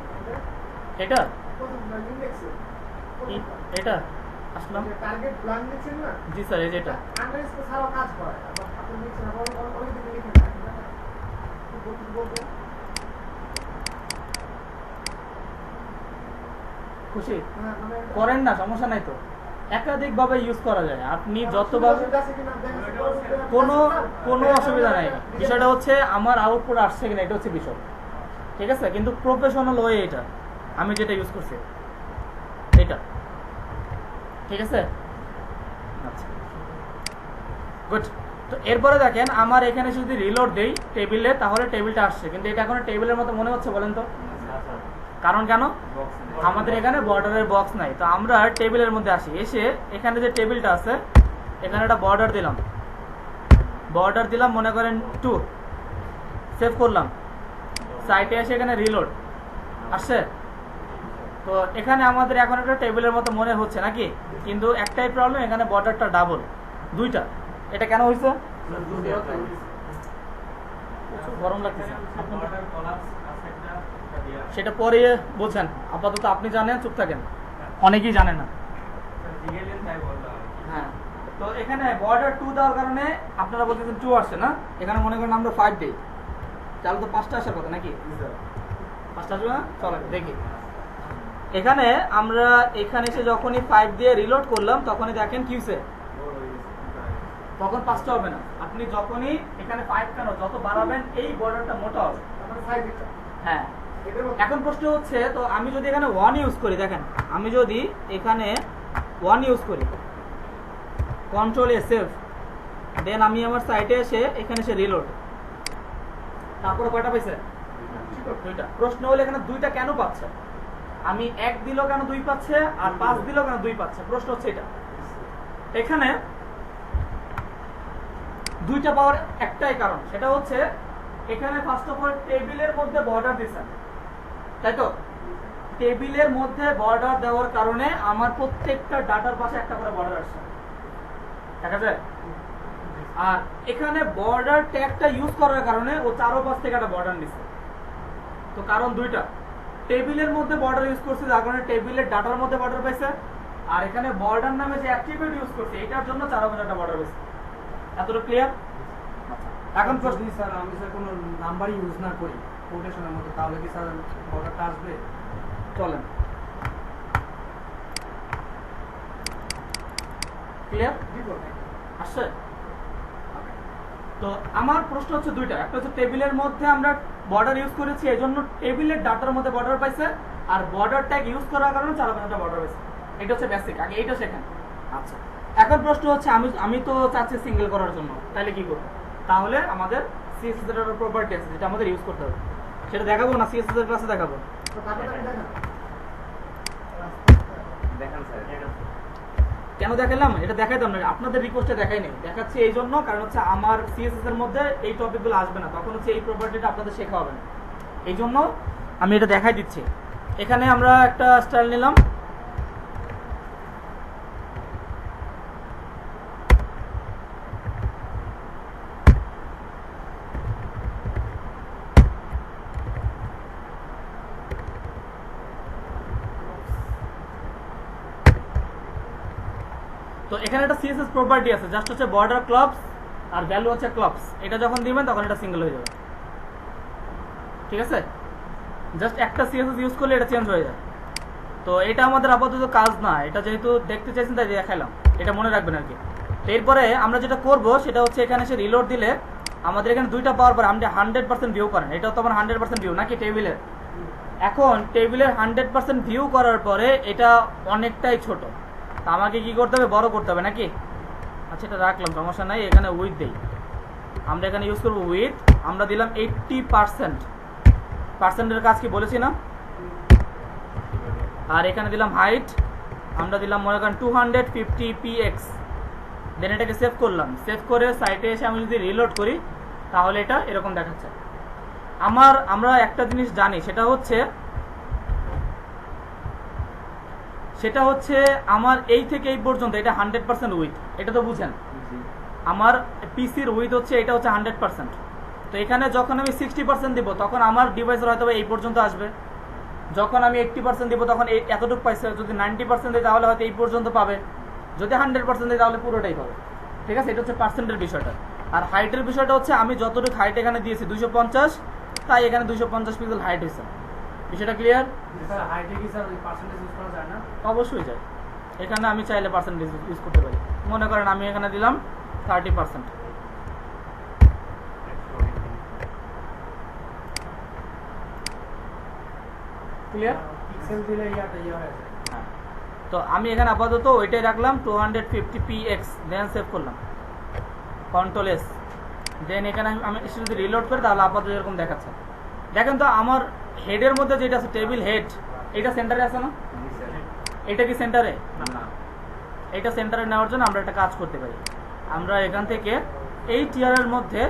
Speaker 1: এটা
Speaker 3: প্রথমটা ইন্ডেক্সে
Speaker 1: এটা আসলাম,
Speaker 3: টার্গেট ব্ল্যাঙ্ক লিখছেন না?
Speaker 1: জি স্যার, এই যেটা
Speaker 3: আন্ডারস্কোর ছাড়াও কাজ করে, আবার আপনি লিখছেন আবার অনেক দিকে লিখেন না, বলবেন
Speaker 1: খুশি
Speaker 3: হ্যাঁ মানে
Speaker 1: করেন না, সমস্যা নাই তো, একাধিক ভাবে ইউজ করা যায়, আপনি যতভাবে, কোনো অসুবিধা নাই। বিষয়টা হচ্ছে আমার আউটপুট আসছে কিনা, এটা হচ্ছে বিষয়। ঠিক আছে, কিন্তু প্রফেশনাল ওয়ে এটা আমি যেটা ইউজ করছি এটা। ঠিক আছে, আচ্ছা গুড। তো এরপরে দেখেন আমার এখানে যদি রিলোড দেই টেবিলে, তাহলে টেবিলটা আসছে, কিন্তু এটা এখন টেবিলের মতো মনে হচ্ছে, বলেন তো কারণ কেন? আমাদের এখানে বর্ডারের বক্স নাই। তো আমরা টেবিলের মধ্যে আসি, এসে এখানে যে টেবিলটা আছে এখানে একটা বর্ডার দিলাম মনে করেন 2, সেভ করলাম, সাইটে এসে এখানে রিলোড আসছে। তো এখানে আমাদের এখন একটা টেবিলের মতো মনে হচ্ছে নাকি, কিন্তু একটাই প্রবলেম, এখানে বর্ডারটা ডাবল, দুইটা। এটা কেন হয়েছে? গরম লাগতেছে, সেটা পরে বলছেন, আপাতত আপনি জানেন, চুপ থাকেন, অনেকেই জানে না। হ্যাঁ, তো এখানে বর্ডার 2 দেওয়ার কারণে আপনারা বলতেছেন 2 আসছে না, এখানে মনে করেন আমরা 5 দিই, তাহলে তো 5টা আসার কথা নাকি? 5টা আসবে না? চলো দেখি। এখানে আমরা এখানে এসে যখনই 5 দিয়ে রিলোড করলাম তখনই দেখেন কি হয়েছে, তখন 5টা হবে না। আপনি যখনই এখানে 5 কেন যত বাড়াবেন এই বর্ডারটা মোটা হবে। হ্যাঁ, এখন প্রশ্ন হচ্ছে, তো আমি যদি এখানে 1 ইউজ করি, দেখেন আমি যদি এখানে 1 ইউজ করি, কন্ট্রোল এ সেভ, দেন আমি আমার সাইটে এসে এখানে এসে রিলোড, তারপরে কয়টা পাইছে? 2টা। প্রশ্ন হলো এখানে 2টা কেন পাচ্ছে? আমি 1 দিলেও কেন 2 পাচ্ছে, আর 5 দিলেও কেন 2 পাচ্ছে? প্রশ্ন হচ্ছে এটা। এখানে 2টা পাওয়ার একটাই কারণ, সেটা হচ্ছে এখানে ফার্স্ট অফ অল টেবিলের মধ্যে বর্ডার দিচ্ছেন, তাই তো? টেবিলের মধ্যে বর্ডার দেওয়ার কারণে আমার প্রত্যেকটা ডাটার পাশে একটা করে বর্ডার আসছে, দেখা যায়। আর এখানে বর্ডার ট্যাগটা ইউজ করার কারণে ও চারোপাশ থেকে একটা বর্ডার নিচ্ছে। তো কারণ 2টা, টেবিলের মধ্যে বর্ডার ইউজ করছে যার কারণে টেবিলের ডাটার মধ্যে বর্ডার পাইছে, আর এখানে বর্ডার নামে যে অ্যাট্রিবিউট ইউজ করছে এটার জন্য চারোপাশে একটা বর্ডার পাইছে। এতটা ক্লিয়ার? এখন
Speaker 3: যদি স্যার আমি স্যার কোনো নাম্বারই ইউজ না করি কোটেশনের মধ্যে, তাহলে কি স্যার বর্ডারটা আসবে?
Speaker 1: চলেন, ক্লিয়ার আসছে? তো আমার প্রশ্ন হচ্ছে দুইটা, একটা হচ্ছে টেবিলের মধ্যে আমরা বর্ডার ইউজ করেছি এই জন্য টেবিলের ডাটার মধ্যে বর্ডার পাইছে, আর বর্ডার ট্যাগ ইউজ করার কারণে 4 বর্ডার পাইছে। এটা হচ্ছে বেসিক, আগে এইটা শেখেন। আচ্ছা, এখন প্রশ্ন হচ্ছে আমি তো চাচ্ছি সিঙ্গেল করার জন্য, তাহলে কি করব? তাহলে আমাদের সিএসএস এর প্রপার্টি আছে যেটা আমাদের ইউজ করতে হবে, সেটা দেখাবো না সিএসএস এর ক্লাসে দেখাবো।
Speaker 3: তো তারপরে দেখেন
Speaker 2: দেখান স্যার।
Speaker 1: কেন দেখালাম? এটা দেখাইতাম না, আপনাদের রিকোয়েস্টে দেখাই নেই, দেখাচ্ছি এই জন্য কারণ হচ্ছে আমার সিএসএস এর মধ্যে এই টপিকগুলো আসবে না, তখন হচ্ছে এই প্রপার্টিটা আপনাদের শেখা হবে না, এই জন্য আমি এটা দেখাই দিচ্ছি। এখানে আমরা একটা স্টাইল নিলাম, তো এখানে একটা সিএসএস প্রপার্টি আছে, জাস্ট হচ্ছে বর্ডার ক্লবস আর ভ্যালু হচ্ছে ক্লবস, এটা যখন দিবেন তখন এটা সিঙ্গেল হয়ে যাবে, ঠিক আছে? জাস্ট একটা সিএসএস ইউজ করলে এটা চেঞ্জ হয়ে যায়। তো এটা আমাদের আপাতত কাজ না, এটা যেহেতু দেখতে চাইছেন তাই দেখাইলাম, এটা মনে রাখবেন আর কি। তো এরপরে আমরা যেটা করব সেটা হচ্ছে এখানে এসে রিলোড দিলে আমাদের এখানে দুইটা পাওয়ার পরে আপনি 100% ভিউ করেন, এটা তো আমার 100% ভিউ নাকি টেবিলের। এখন টেবিলের 100% ভিউ করার পরে এটা অনেকটাই ছোট, তা আমাকে কি করতে হবে? বড় করতে হবে নাকি? আচ্ছা, এটা রাখলাম, সমস্যা নাই। এখানে উইথ দেই, আমরা এখানে ইউজ করবো উইথ, আমরা দিলাম 80%, পার্সেন্টের কাজ কি বলেছি না? আর এখানে দিলাম হাইট, আমরা দিলাম মনে করেন 250px, দেন এটাকে সেভ করলাম। সেভ করে সাইটে এসে আমি যদি রিলোড করি তাহলে এটা এরকম দেখাচ্ছে। আমরা একটা জিনিস জানি, সেটা হচ্ছে আমার এই থেকে এই পর্যন্ত এটা 100% উইথ, এটা তো বুঝেন। আমার পিসির উইথ হচ্ছে এটা হচ্ছে 100%। তো এখানে যখন আমি 60% দিব তখন আমার ডিভাইসের হয়তো এই পর্যন্ত আসবে, যখন আমি 80% দিব তখন এতটুকু পাইছে, যদি 90% দিই তাহলে হয়তো এই পর্যন্ত পাবে, যদি 100% দিই তাহলে পুরোটাই পাবে, ঠিক আছে? এটা হচ্ছে পার্সেন্টের বিষয়টা। আর হাইটের বিষয়টা হচ্ছে আমি যতটুকু হাইট এখানে দিয়েছি 250, তাই এখানে 250 পিক্সেল হাইট হয়েছে। বিষয়টা ক্লিয়ার?
Speaker 3: স্যার হাইটে কি স্যার পার্সেন্টেজ ইউজ করা যায় না?
Speaker 1: অবশ্যই যায়, এখানে আমি চাইলে পার্সেন্টেজ ইউজ করতে পারি। মনে করেন আমি এখানে দিলাম 30%, ক্লিয়ার?
Speaker 3: পিক্সেল দিলে ইয়াটা ইয়ে হয়ে যায়।
Speaker 1: হ্যাঁ, তো আমি এখানে আপাতত ওইটাই রাখলাম 250px, দেন সেভ করলাম, কন্ট্রোল এস, দেন এখানে আমি যদি রিলোড করি তাহলে আপাতত এরকম দেখাচ্ছে। দেখেন তো আমার হেডের মধ্যে যেটা আছে টেবিল হেড, এটা সেন্টারে আছে না? এটা কি সেন্টারে?
Speaker 2: না,
Speaker 1: এটা সেন্টারে নেওয়ার জন্য আমরা একটা কাজ করতে পারি, আমরা এখান থেকে এই টিয়ারের মধ্যে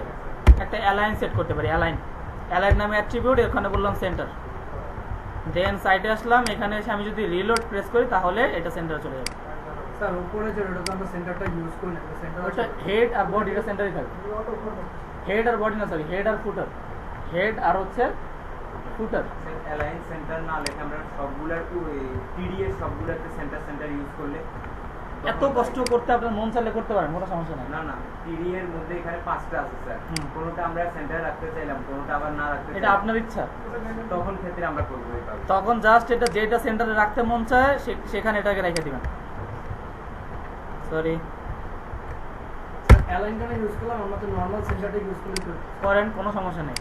Speaker 1: একটা অ্যালাইন সেট করতে পারি। অ্যালাইন নামে অ্যাট্রিবিউট, এখানে বললাম সেন্টার, দেন সাইডে আসলাম, এখানে এসে আমি যদি রিলোড প্রেস করি তাহলে এটা সেন্টারে চলে যাবে।
Speaker 3: স্যার উপরে যে এটা তো আমরা সেন্টারটা ইউজ করি না, সেন্টার
Speaker 1: ওটা হেড আর বডি, এটা সেন্টারে থাকবে। হেড আর বডি না, সরি, হেড আর ফুটার, হেড আর হচ্ছে ফুটার।
Speaker 2: অ্যালাইন সেন্টার না লেখে আমরা সবগুলার টিডিএস সবগুলাতে সেন্টার ইউজ করলে
Speaker 1: এত কষ্ট করতে আপনার মন চাইলে করতে পারেন, কোনো সমস্যা নাই।
Speaker 2: না টিডি এর মধ্যে এখানে 5টা আছে স্যার,
Speaker 1: হুম।
Speaker 2: কোনোটা আমরা সেন্টারে রাখতে চাইলাম, কোনোটা আবার না রাখতে
Speaker 1: এটা
Speaker 2: চাইলাম।
Speaker 1: আপনার ইচ্ছা,
Speaker 2: তখন ক্ষেত্রে আমরা করবো এইভাবে।
Speaker 1: তখন জাস্ট এটা যেটা সেন্টারে রাখতে মন চায় সেখানে এটাকে রেখে দিবেন। সরি,
Speaker 3: অ্যালাইনটা ইউজ করলাম, আমরা তো নরমাল সেন্টারটা ইউজ করলে তো
Speaker 1: করেন, কোনো সমস্যা নেই,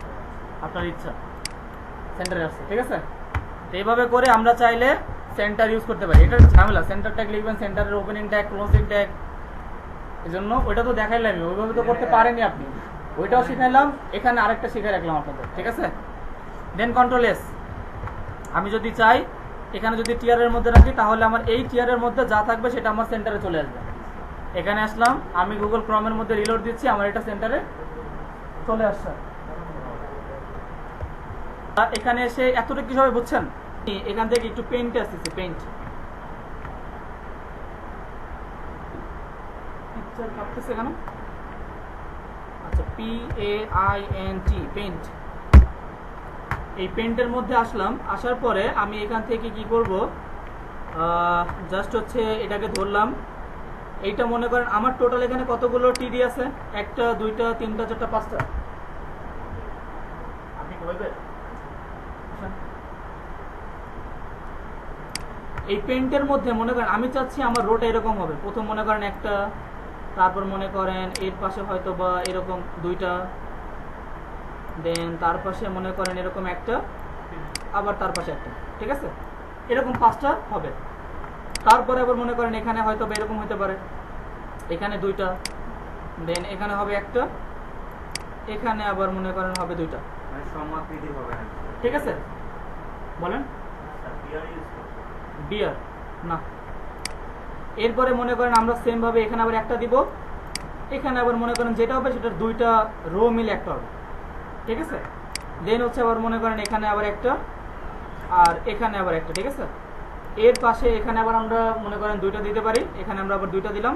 Speaker 1: আপনার ইচ্ছা, সেন্টারে আসছে, ঠিক আছে? তো এইভাবে করে আমরা চাইলে সেন্টার ইউজ করতে পারি। এটা ঝামেলা, সেন্টার ট্যাগ লিখবেন, সেন্টারের ওপেনিং ট্যাগ, ক্লোজিং ট্যাগ, এই জন্য ওইটা তো দেখাইলাম, ওইভাবে তো করতে পারেনি আপনি, ওইটাও শিখাইলাম, এখানে আরেকটা শিখে রাখলাম আপনাদের, ঠিক আছে? দেন কন্ট্রোল এস, আমি যদি চাই এখানে যদি টিয়ারের মধ্যে রাখি তাহলে আমার এই টিয়ারের মধ্যে যা থাকবে সেটা আমার সেন্টারে চলে আসবে। এখানে আসলাম, আমি গুগল ক্রমের মধ্যে রিলোড দিচ্ছি, আমার এটা সেন্টারে চলে আসছে। এখানে এসে এতটুকু কি সবাই বুঝছেন? এখান থেকে একটু পেইন্ট আসতেছে, পেইন্ট পিকচার কাটতেছে কেন? আচ্ছা, PAINT, পেইন্ট। এই পেইন্টের মধ্যে আসলাম, আসার পরে আমি এখান থেকে কি করব, জাস্ট হচ্ছে এটাকে ধরলাম, এইটা মনে করেন আমার টোটাল এখানে কতগুলো টিডি আছে, 1 2 3 4 5টা। আপনি বলবেন এই পেন্টের মধ্যে মনে করেন আমি চাচ্ছি আমার রোটা এরকম হবে, প্রথম মনে করেন একটা, তারপর মনে করেন এর পাশে হয়তো বা এরকম 2টা, দেন তার পাশে মনে করেন এরকম একটা, আবার তার পাশে একটা, ঠিক আছে, এরকম 5টা হবে। তারপরে আবার মনে করেন এখানে হয়তো বা এরকম হতে পারে, এখানে 2টা, দেন এখানে হবে একটা, এখানে আবার মনে করেন হবে 2টা,
Speaker 2: মানে সমাকৃতি হবে না।
Speaker 1: ঠিক আছে, বলেন বিয়ার না। এরপরে মনে করেন আমরা সেম ভাবে এখানে আবার একটা দিব, এখানে আবার মনে করেন যেটা হবে সেটার 2টা রো মিলে একটা হবে, ঠিক আছে। দেন হচ্ছে আবার মনে করেন এখানে আবার একটা, আর এখানে আবার একটা, ঠিক আছে। এর পাশে এখানে আবার আমরা মনে করেন 2টা দিতে পারি, এখানে আমরা আবার 2টা দিলাম,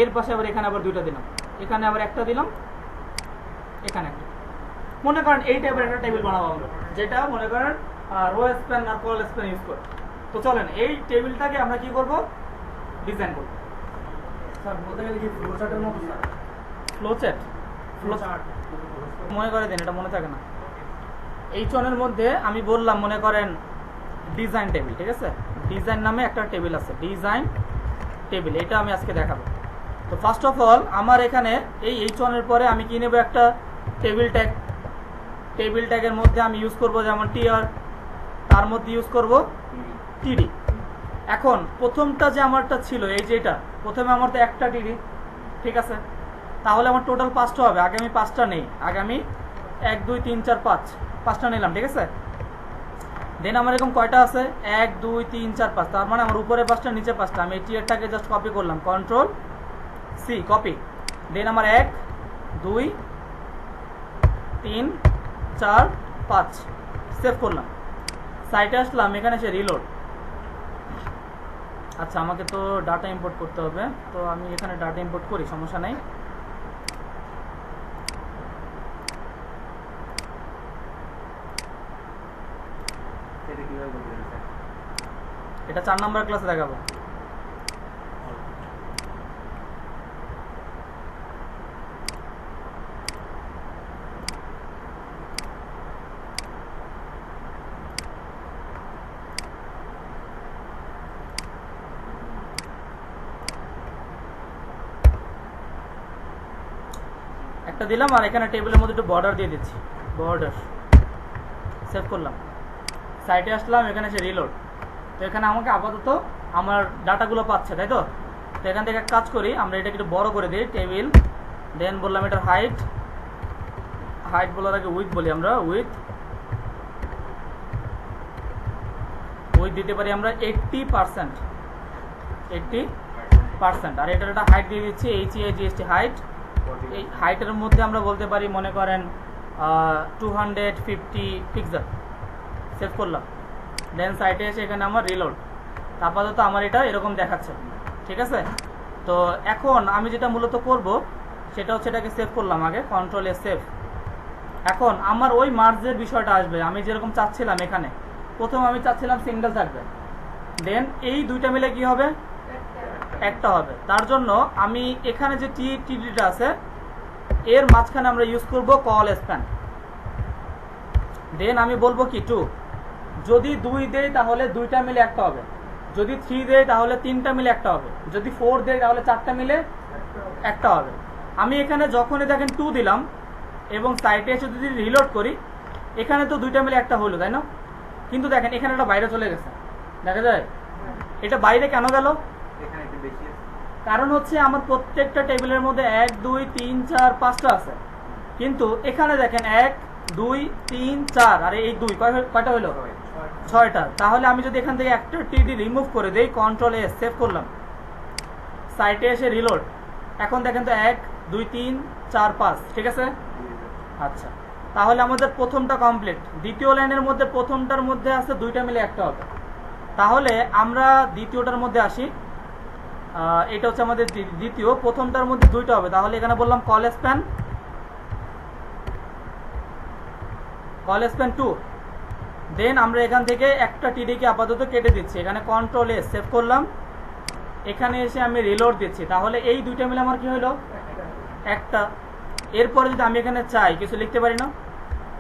Speaker 1: এর পাশে আবার এখানে আবার 2টা দিলাম, এখানে আবার একটা দিলাম, এখানে একটা। মনে করেন এই টাইপের একটা টেবিল বানাবো আমরা, যেটা মনে করেন রো স্প্যান আর কল স্প্যান ইউজ করে। তো চলেন এই টেবিলটাকে আমরা কি করব, ডিজাইন করব।
Speaker 3: স্যার বলতে গেলে কি ফ্লো চার্টের মতো sir?
Speaker 1: Flow chart,
Speaker 3: flow chart
Speaker 1: মনে করে দেন, এটা মনে থাকে না। এই চনের মধ্যে আমি বললাম মনে করেন ডিজাইন টেবিল, ঠিক আছে, ডিজাইন নামে একটা টেবিল আছে, ডিজাইন টেবিল, এটা আমি আজকে দেখাবো। তো ফার্স্ট অফ অল আমার এখানে এই চনের পরে আমি কি নেব, একটা টেবিল ট্যাগ। টেবিল ট্যাগের মধ্যে আমি ইউজ করব যেমন টিআর, তার মধ্যে ইউজ করব টিডি। এখন প্রথমটা যে আমারটা ছিল এই যে এটা, প্রথমে আমার তো একটা টিডি, ঠিক আছে, তাহলে আমার টোটাল 5টা হবে। আগে আমি 5টা নেই, আগে আমি 1 2 3 4 5টা নিলাম, ঠিক আছে। দেন আমার এরকম কয়টা আছে, 1 2 3 4 5, তার মানে আমার উপরে 5টা নিচে 5টা। আমি এই টিয়ারটাকে জাস্ট কপি করলাম, কন্ট্রোল সি কপি। দেন আমার 1 2 3 4 5 সেভ করলাম, সাইটে আসলাম, এখানে এসে রিলোড। আচ্ছা আমাকে তো ডাটা ইম্পোর্ট করতে হবে, তো আমি এখানে ডাটা ইম্পোর্ট করি, সমস্যা নাই।
Speaker 2: সেটা কিভাবে বলবেন স্যার?
Speaker 1: এটা 4 নাম্বার ক্লাসে দেখাবো। একটা দিলাম, আর এখানে টেবিলের মধ্যে একটু বর্ডার দিয়ে দিচ্ছি, বর্ডার সেভ করলাম, সাইটে আসলাম, এখানে এসে রিলোড। তো এখানে আমাকে আপাতত আমার ডাটাগুলো পাচ্ছে, তাই তো। তো এখান থেকে এক কাজ করি, আমরা এটাকে একটু বড় করে দিই, টেবিল। দেন বললাম এটার হাইট, হাইট বলার আগে উইথ বলি আমরা, উইথ দিতে পারি আমরা 80%, 80%। আর এটার একটা হাইট দিয়ে দিচ্ছি HEIGST হাইট। এই হাইটের মধ্যে আমরা বলতে পারি মনে করেন 250 পিক্সেল, সেভ করলাম। দেন সাইটে এসে এখানে আমার রিলোড। আপাতত আমার এটা এরকম দেখাচ্ছে, ঠিক আছে। তো এখন আমি যেটা মূলত করব সেটা হচ্ছে এটাকে সেভ করলাম, আগে কন্ট্রোল এ সেভ। এখন আমার ওই মার্জের বিষয়টা আসবে, আমি যেরকম চাচ্ছিলাম। এখানে প্রথম আমি চাচ্ছিলাম সিঙ্গেল থাকবে, দেন এই 2টা মিলে কি হবে, একটা হবে। তার জন্য আমি এখানে যে টিডিটা আছে এর মাঝখানে আমরা ইউজ করব কল স্প্যান। দেন আমি বলবো কি 2, যদি 2 দেই তাহলে 2টা মিলে একটা হবে, যদি 3 দেই তাহলে 3টা মিলে একটা হবে, যদি 4 দেই তাহলে 4টা মিলে একটা হবে। আমি এখানে যখনই দেখেন 2 দিলাম এবং সাইটে এসে যদি রিলোড করি, এখানে তো 2টা মিলে একটা হলো, তাই না। কিন্তু দেখেন এখানে একটা বাইরে চলে গেছে, দেখা যায়। এটা বাইরে কেন গেল,
Speaker 2: এখানে একটু বেশি আছে।
Speaker 1: কারণ হচ্ছে আমার প্রত্যেকটা টেবিলের মধ্যে 1 2 3 4 5টা আছে, কিন্তু এখানে দেখেন 1 2 3 4, আর এই 2 কয়টা হলো, 6টা। তাহলে আমি যদি এখান থেকে একটা টিডি রিমুভ করে দেই, কন্ট্রোল এস সেভ করলাম, সাইটে এসে রিলোড। এখন দেখেন তো 1 2 3 4 5, ঠিক আছে। আচ্ছা তাহলে আমাদের প্রথমটা কমপ্লিট। দ্বিতীয় লাইনের মধ্যে প্রথমটার মধ্যে আছে 2টা মিলে একটা হবে। তাহলে আমরা দ্বিতীয়টার মধ্যে আসি, এটা হচ্ছে আমাদের দ্বিতীয়, প্রথমটার মধ্যে 2টা হবে। তাহলে এখানে বললাম কল স্প্যান 2। দেন আমরা এখান থেকে একটা টিডি কে আপাতত কেটে দিচ্ছি, এখানে কন্ট্রোল এস সেভ করলাম, এখানে এসে আমি রিলোড দিচ্ছি, তাহলে এই দুইটা মিলে আমার কি হলো একটা। এরপরে যদি আমি এখানে চাই কিছু লিখতে পারি না,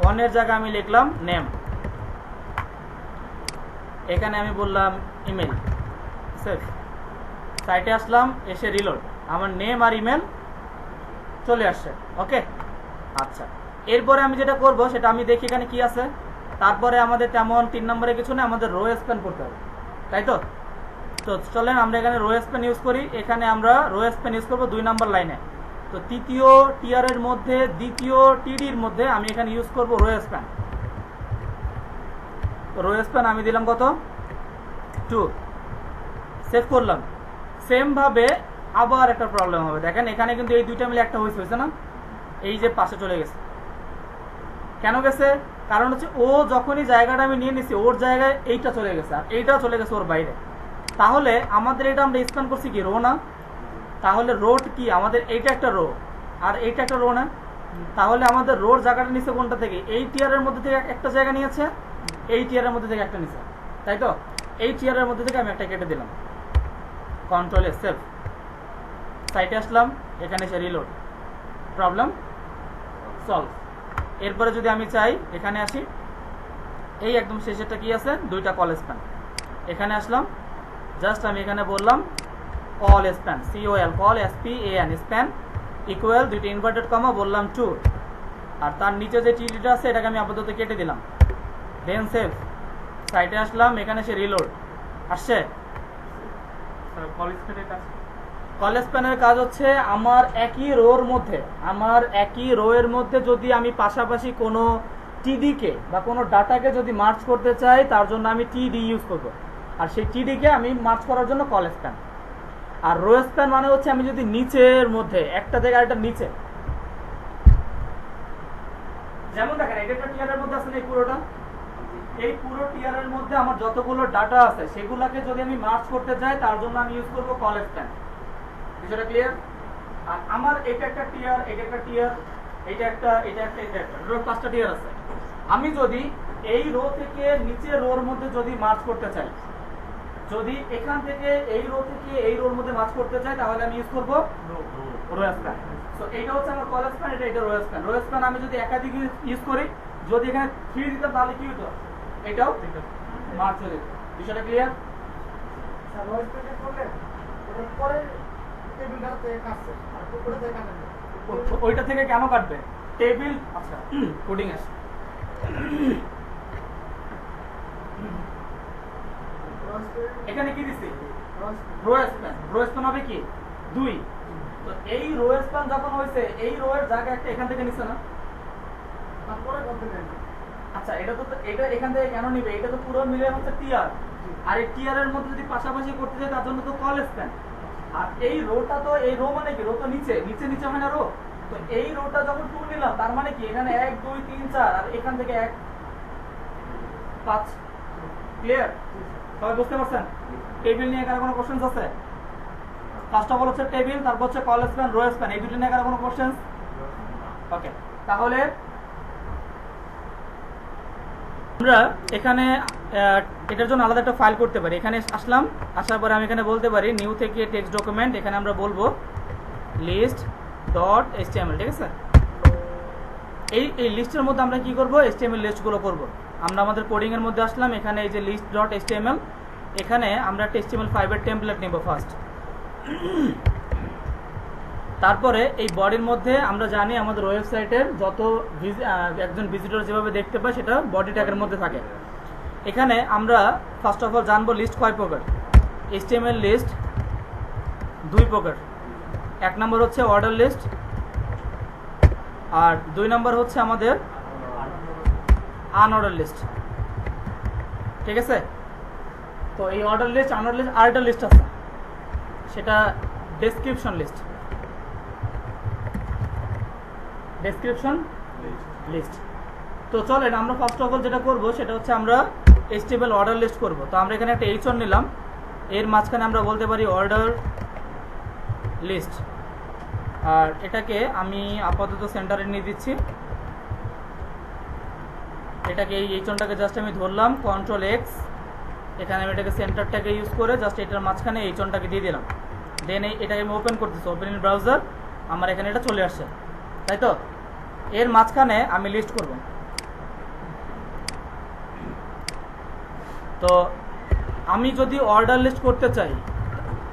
Speaker 1: ওয়ানের জায়গায় আমি লিখলাম নেম, এখানে আমি বললাম ইমেল, সেভ, সাইটে আসলাম, এসে রিলোড, আমার নেম আর ইমেল চলে আসছে। ওকে, আচ্ছা এরপরে আমি যেটা করব সেটা আমি দেখি এখানে কি আছে। তারপরে আমাদের তেমন 3 নম্বরে কিছু না, আমাদের রো স্প্যান করতে হবে, তাই তো। তো চলেন আমরা এখানে রো স্প্যান ইউজ করি। এখানে আমরা রো স্প্যান ইউজ করবো 2 নম্বর লাইনে। তো তৃতীয় টিয়ারের মধ্যে দ্বিতীয় টিডির মধ্যে আমি এখানে ইউজ করব রো স্প্যান। তো রো স্প্যান আমি দিলাম কত 2, সেভ করলাম। সেম ভাবে আবার একটা প্রবলেম হবে, দেখেন এখানে কিন্তু এই দুইটা মিলে একটা হয়েছে না, এই যে পাশে চলে গেছে। কেন গেছে? কারণ হচ্ছে ও যখনই জায়গাটা আমি নিয়ে নিছি ওর জায়গায় এইটা চলে গেছে আর এইটা চলে গেছে ওর বাইরে। তাহলে আমাদের এটা আমরা স্প্যান করছি কি রো না, তাহলে রোড কি আমাদের এইটা একটা রো আর এইটা একটা রো না, তাহলে আমাদের রোড জায়গাটা নিচে কোনটা থেকে, এই টিয়ারের মধ্যে থেকে একটা জায়গা নিয়েছে, এই টিয়ারের মধ্যে থেকে একটা নিচে, তাই তো। এই টিয়ারের মধ্যে থেকে আমি একটা কেটে দিলাম, কন্ট্রোল এস, সেভ, সাইটে আসলাম, এখানে এসে রিলোড, প্রবলেম সলভ। এরপরে যদি আমি চাই এখানে আসি, এই একদম শেষেরটা কি আছে, দুইটা কল স্প্যান, এখানে আসলাম, জাস্ট আমি এখানে বললাম call span, COL, call SPAN, span equal দুইটা ইনভার্টেড কমা বললাম 2, আর তার নিচে যে টিডিটা আছে এটাকে আমি আপাতত কেটে দিলাম, দেন সেভ, সাইটে আসলাম, এখানে এসে রিলোড, আসছে। কল স্প্যানের কাজ হচ্ছে আমার একই রো এর মধ্যে যদি আমি পাশাপাশি কোনো টিডিকে বা কোনো ডাটাকে যদি মার্চ করতে চাই তার জন্য আমি টিডি ইউজ করব, আর সেই টিডিকে আমি মার্চ করার জন্য কল স্প্যান। আর রো স্প্যান মানে হচ্ছে আমি যদি নিচের মধ্যে একটা থেকে আরেকটা নিচে, যেমন দেখেন এটা একটা টিয়ারের মধ্যে আছে না, এই পুরো টিয়ারের মধ্যে আমার যতগুলো ডাটা আছে সেগুলোকে যদি আমি মার্চ করতে চাই তার জন্য আমি ইউজ করব কল স্প্যান। বিষয়টা ক্লিয়ার? আর আমার এটা একটা টিয়ার, এটা একটা টিয়ার, এটা একটা, পাঁচটা টিয়ার আছে। আমি যদি এই রো থেকে নিচের রোর মধ্যে যদি মার্চ করতে চাই, যদি এখান থেকে এই রো থেকে এই রোর মধ্যে মার্চ করতে চাই তাহলে আমি ইউজ করব রো স্প্যান। সো এইটা হচ্ছে আমার কল স্প্যান, এটা রো স্প্যান। রো স্প্যান আমি যদি একাধিক ইউজ করি, যদি এখানে 3 দিতাম তাহলে কি হতো, এটাও মার্চ হয়ে যেত। বিষয়টা ক্লিয়ার?
Speaker 3: স্যার রো স্প্যান করলে ওটার পরে টেবিলটাতে কাটছে আর উপরে থেকে কাটবে,
Speaker 1: ওইটা থেকে কেন কাটবে টেবিল? আচ্ছা কোডিং আছে, এখানে কি দিছি রো স্প্যান। রো স্প্যান হবে কি 2, তো এই রো স্প্যান যখন হইছে এই রো এর জায়গা একটা এখান থেকে নিছে না,
Speaker 3: তারপরে করতে দেন।
Speaker 1: আচ্ছা এটা তো এটা এখান থেকে কেন নিবে, এটা তো পুরো মিলে হচ্ছে টিআর, আর এই টিআর এর মধ্যে যদি পাশাপাশি করতে চাই তার জন্য তো কল স্প্যান। আর এই রোটা তো, এই রো মানে কি, রো তো নিচে হয় না রো, তো এই রোটা যখন 2 নিলাম তার মানে কি এখানে 1 2 3 4 আর এখান থেকে 1 5। ক্লিয়ার? সবাই বুঝতে পারছেন? টেবিল নিয়ে কারো কোনো কোশ্চেনস আছে? ফার্স্ট অফ অল হচ্ছে টেবিল, তারপর হচ্ছে কল স্প্যান, রো স্প্যান, এই দুটো নিয়ে কারো কোনো কোশ্চেনস? ওকে, তাহলে আমরা এখানে এটার জন্য আলাদা একটা ফাইল করতে পারি। এখানে আসলাম, আসার পরে আমি এখানে বলতে পারি নিউ থেকে টেক্সট ডকুমেন্ট, এখানে আমরা বলবো list.html, ঠিক আছে। এই লিস্টের মধ্যে আমরা কি করব, HTML লিস্টগুলো করব। আমরা আমাদের কোডিং এর মধ্যে আসলাম, এখানে এই যে list.html, এখানে আমরা একটা HTML5 এর টেমপ্লেট নেব ফার্স্ট। তারপরে এই বডির মধ্যে আমরা জানি আমাদের ওয়েবসাইটের যত একজন ভিজিটর যেভাবে দেখতে পায় সেটা বডি ট্যাগের মধ্যে থাকে। এখানে আমরা ফার্স্ট অফ অল জানবো লিস্ট কয় প্রকার। HTML লিস্ট 2 প্রকার, 1 নম্বর হচ্ছে অর্ডার লিস্ট আর 2 নম্বর হচ্ছে আমাদের আনঅর্ডার লিস্ট, ঠিক আছে। তো এই অর্ডার লিস্ট, আনঅর্ডার লিস্ট আর একটা লিস্ট আছে, সেটা ডেসক্রিপশন লিস্ট, লিস্ট। তো চলেন আমরা ফার্স্ট অফ অল যেটা করব সেটা হচ্ছে আমরা HTML অর্ডার লিস্ট করব। তো আমরা এখানে একটা H1 নিলাম, এর মাঝখানে আমরা বলতে পারি অর্ডার লিস্ট, আর এটাকে আমি আপাতত সেন্টারে নিয়ে দিচ্ছি। এটাকে এই H1টাকে জাস্ট আমি ধরলাম, কন্ট্রোল X, এখানে আমি এটাকে সেন্টারটাকে ইউজ করে জাস্ট এটার মাঝখানে H1টাকে দিয়ে দিলাম। দেন এটাকে আমি ওপেন করতেছি, ওপেন ইন ব্রাউজার, আমার এখানে এটা চলে আসছে, তাই তো? এর মাঝখানে আমি লিস্ট করব। তো আমি যদি অর্ডার লিস্ট করতে চাই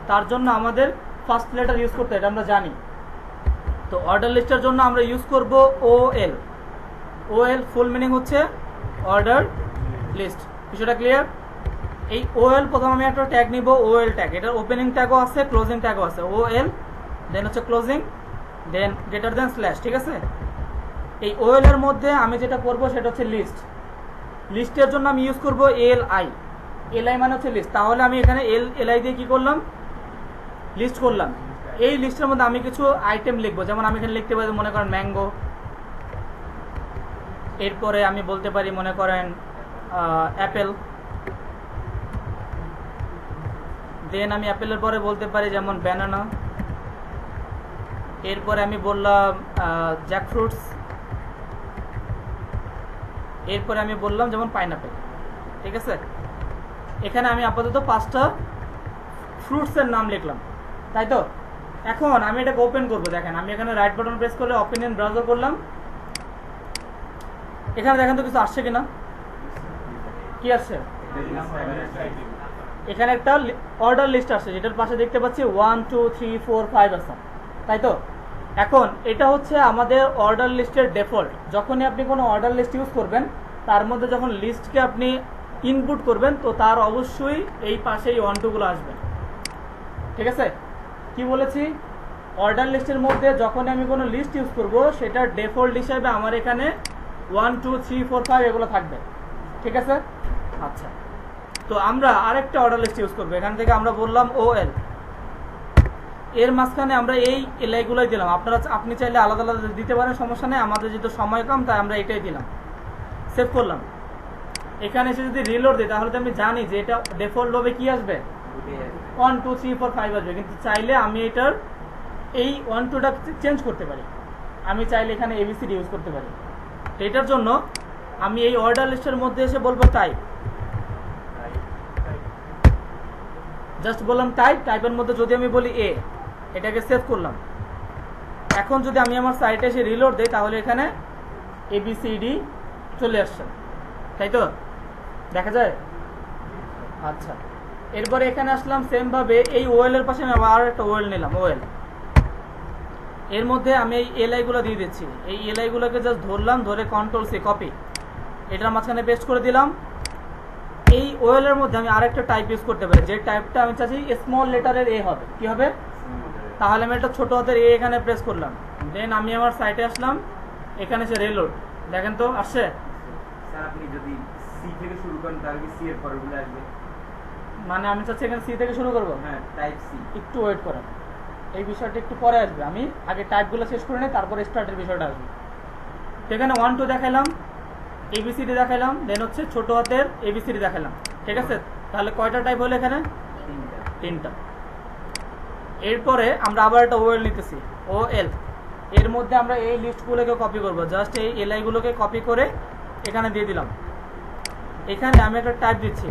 Speaker 1: তার জন্য আমাদের ফার্স্ট লেটার ইউজ করতে হয়, এটা আমরা জানি। তো অর্ডার লিস্টের জন্য আমরা ইউজ করব OL। OL ফুল মিনিং হচ্ছে অর্ডার লিস্ট। বিষয়টা ক্লিয়ার? এই OL প্রথম আমি একটা ট্যাগ নিব, OL ট্যাগ। এটার ওপেনিং ট্যাগও আছে, ক্লোজিং ট্যাগও আছে। OL দেন হচ্ছে ক্লোজিং, দেন গ্রেটার দেন স্ল্যাশ, ঠিক আছে? এই OL এর মধ্যে আমি যেটা করব সেটা হচ্ছে লিস্ট। লিস্টের জন্য আমি ইউজ করব LI। LI মানে হচ্ছে লিস্ট। তাহলে আমি এখানে LI দিয়ে কি করলাম? লিস্ট করলাম। এই লিস্টের মধ্যে আমি কিছু আইটেম লিখবো, যেমন আমি এখানে লিখতে পারি মনে করেন ম্যাঙ্গো, এরপরে আমি বলতে পারি মনে করেন অ্যাপেল, দেন আমি অ্যাপেলের পরে বলতে পারি যেমন ব্যানানা, এরপরে আমি বললাম জ্যাকফ্রুটস, এরপরে আমি বললাম যেমন পাইনাপেল, ঠিক আছে? এখানে আমি আপাতত 5টা ফ্রুটসের নাম লিখলাম, তাই তো? এখন আমি এটাকে ওপেন করবো। দেখেন আমি এখানে রাইট বাটন প্রেস করলে ওপেন ইন ব্রাউজার করলাম। এখানে দেখেন তো কিছু আসছে কিনা, কি আসছে? এখানে একটা অর্ডার লিস্ট আসছে, যেটার পাশে দেখতে পাচ্ছি 1 2 3 4 5 আছে, তাই তো? এখন এটা হচ্ছে আমাদের অর্ডার লিস্টের ডিফল্ট। যখনই আপনি কোনো অর্ডার লিস্ট ইউজ করবেন, তার মধ্যে যখন লিস্টকে আপনি ইনপুট করবেন, তো তার অবশ্যই এই পাশে এই 1 2 গুলো আসবে, ঠিক আছে? কি বলেছি? অর্ডার লিস্টের মধ্যে যখন আমি কোনো লিস্ট ইউজ করব, সেটার ডিফল্ট হিসাবে আমার এখানে 1 2 3 4 5 এগুলো থাকবে, ঠিক আছে? আচ্ছা, তো আমরা আরেকটা অর্ডার লিস্ট ইউজ করবো। এখান থেকে আমরা বললাম OL, এর মাঝখানে আমরা এই LI গুলোই দিলাম। আপনি চাইলে আলাদা আলাদা দিতে পারেন, সমস্যা নেই। আমাদের যেহেতু সময় কম, তাই আমরা এটাই দিলাম, সেভ করলাম। এখানে এসে যদি রিলোড দিই, তাহলে তো আমি জানি যে এটা ডিফল্ট ভাবে কি আসবে, 1 2 3 4 5 আসবে। কিন্তু চাইলে আমি এটার এই 1 2টা চেঞ্জ করতে পারি। আমি চাইলে এখানে ABCD ইউজ করতে পারি। তো এটার জন্য আমি এই অর্ডার লিস্টের মধ্যে এসে বলবো টাইপ, জাস্ট বললাম টাইপ। টাইপের মধ্যে যদি আমি বলি A, এটাকে সেভ করলাম। এখন যদি আমি আমার সাইটে এসে রিলোড দেই, তাহলে এখানে ABCD চলে আসছে, তাই তো? দেখা যায়? আচ্ছা, এরপরে এখানে আসলাম। সেম ভাবে এই OL এর পাশে আমি আবার একটা OL নিলাম, OL। এর মধ্যে আমি এই LI গুলো দিয়ে দিচ্ছি। এই LI গুলোকে জাস্ট ধরলাম, ধরে Ctrl+C কপি, এটার মাঝখানে পেস্ট করে দিলাম। এই OL এর মধ্যে আমি আরেকটা টাইপ ইউজ করতে পারি, যে টাইপটা আমি চাচ্ছি স্মল লেটারের A হবে। কি হবে? তাহলে আমি একটা ছোট হাতের A এখানে প্রেস করলাম। দেন আমি আমার সাইটে আসলাম, এখানে এসে রিলোড, দেখেন তো আসছে?
Speaker 2: স্যার আপনি যদি C থেকে শুরু করেন, তাহলে কি C এর পরেরগুলো আসবে?
Speaker 1: মানে আমি চাচ্ছি এখানে C থেকে শুরু করবো।
Speaker 2: হ্যাঁ, টাইপ C।
Speaker 1: একটু ওয়েট করেন, এই বিষয়টা একটু পরে আসবে। আমি আগে টাইপগুলো শেষ করে নিই, তারপরে স্টার্টের বিষয়টা আসবে। তো এখানে 1 2 দেখাইলাম, ABCD দেখাইলাম, দেন হচ্ছে ছোট হাতের ABCD দেখাইলাম, ঠিক আছে? তাহলে কয়টা টাইপ হলো এখানে? 3টা। এরপরে আমরা আবার একটা OL নিতেছি, OL। এর মধ্যে আমরা এই লিস্টগুলোকে কপি করব, জাস্ট এই LI গুলোকে কপি করে এখানে দিয়ে দিলাম। এখানে আমি একটা টাইপ দিচ্ছি।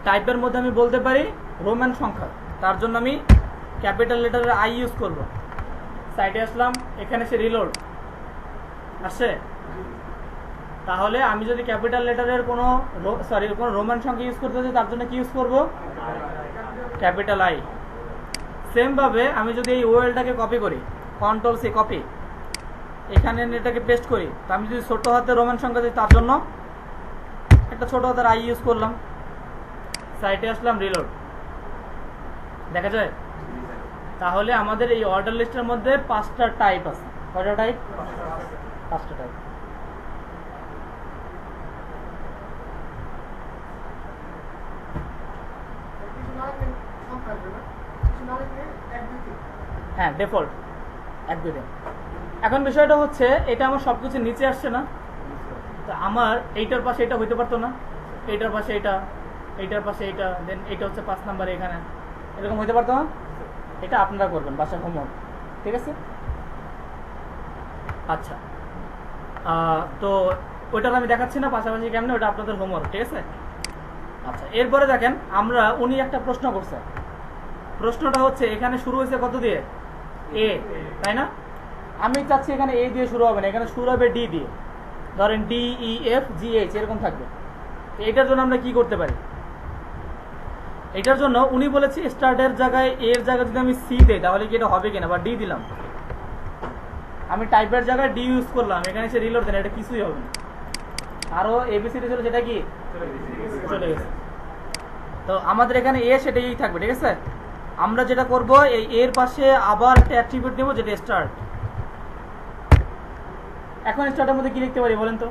Speaker 1: টাইপের মধ্যে আমি বলতে পারি রোমান সংখ্যা, তার জন্য আমি ক্যাপিটাল লেটারের I ইউজ করব। সাইটে আসলাম, এখানে সে রিলোড আসছে। তাহলে আমি যদি ক্যাপিটাল লেটারের কোনো রোমান সংখ্যা ইউজ করতে চাই, তার জন্য কি ইউজ করব? Capital I। সেম ভাবে আমি যদি এই OLটাকে কপি করি, Ctrl+C কপি, এখানে এটাকে পেস্ট করি, তো আমি যদি ছোট হাতের রোমান সংখ্যা দিই, তার জন্য একটা ছোট হাতের I ইউজ করলাম। সাইটে আসলাম, রিলোড, দেখা যায়? তাহলে আমাদের এই অর্ডার লিস্টের মধ্যে 5টা টাইপ আছে। কয়টা টাইপ? 5টা টাইপ। হ্যাঁ, ডিফল্ট 1 2 3। এখন বিষয়টা হচ্ছে, এটা আমার সবকিছু নিচে আসছে না, তো আমার এইটার পাশে এটা হইতে পারতো না, এইটার পাশে এটা, এইটার পাশে এটা, দেন এটা হচ্ছে 5 নাম্বার এখানে, এরকম হইতে পারতো না? এটা আপনারা করবেন বাসায় হোমওয়ার্ক, ঠিক আছে? আচ্ছা, তো ওইটা আমি দেখাচ্ছি না পাশাপাশি কেমনে, ওটা আপনাদের হোমওয়ার্ক, ঠিক আছে? আচ্ছা, এরপরে দেখেন উনি একটা প্রশ্ন করছে। প্রশ্নটা হচ্ছে এখানে শুরু হয়েছে কত দিয়ে? এ, তাই না? আমি চাচ্ছি এখানে এ দিয়ে শুরু হবে না, এখানে শুরু হবে ডি দিয়ে। ধরেন D E F G H এরকম থাকবে। তো এটার জন্য আমরা কি করতে পারি? এটার জন্য উনি বলেছে স্টার্টের জায়গায় এর জায়গায় যদি আমি সি দিই তাহলে কি এটা হবে কিনা, বা ডি দিলাম। আমি টাইপের জায়গায় ডি ইউজ করলাম, এখানে এসে রিলোড দেন, এটা কিছুই হবে না। আরো এবিসিডি ছিল সেটা কি চলে গেছে। তো আমাদের এখানে এ সেটাই থাকবে, ঠিক আছে? আমরা যেটা করব এই এর পাশে আবার একটা অ্যাট্রিবিউট দেবো যেটা স্টার্ট। এখন স্টার্টের মধ্যে কি লিখতে পারি বলেন তো?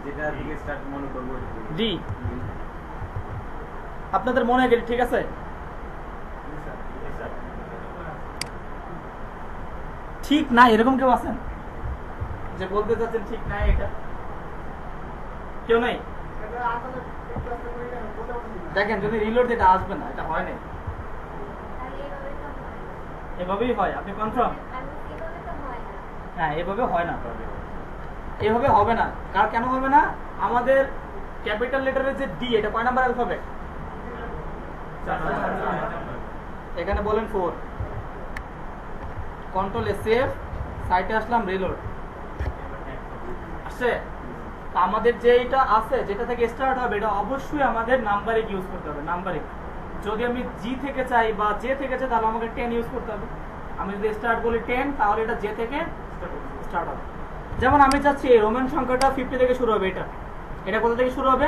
Speaker 2: যেটা দিকে স্টার্ট মনে করব
Speaker 1: ডি। আপনাদের মনে হয় ঠিক আছে? ঠিক না এরকম কেউ আছেন যে বলতে চাচ্ছেন ঠিক না? এটা কেউ নাই? দেখেন যদি রিলোড এটা আসবে না, এটা হয় নাই, এভাবেই হয়। আপনি কনফার্ম? হ্যাঁ, এভাবে হয় না, এভাবে হবে না। কার কেন হবে না? আমাদের ক্যাপিটাল লেটারের যে ডি, এটা কয় নাম্বার অ্যালফাবেট? এখানে বলেন 4। কন্ট্রোল সেভ, সাইটে আসলাম, রিলোড আসছে। তা আমাদের যেটা আছে যেটা থেকে স্টার্ট হবে এটা অবশ্যই আমাদের নাম্বারিং ইউজ করতে হবে। নাম্বারিং যদি আমি জি থেকে চাই বা জে থেকে চাই তাহলে আমাকে 10 ইউজ করতে হবে। আমি যদি স্টার্ট বলি 10 তাহলে এটা জে থেকে স্টার্ট হবে। যেমন আমি চাচ্ছি এই রোমান সংখ্যাটা 50 থেকে শুরু হবে। এটা কোথা থেকে শুরু হবে?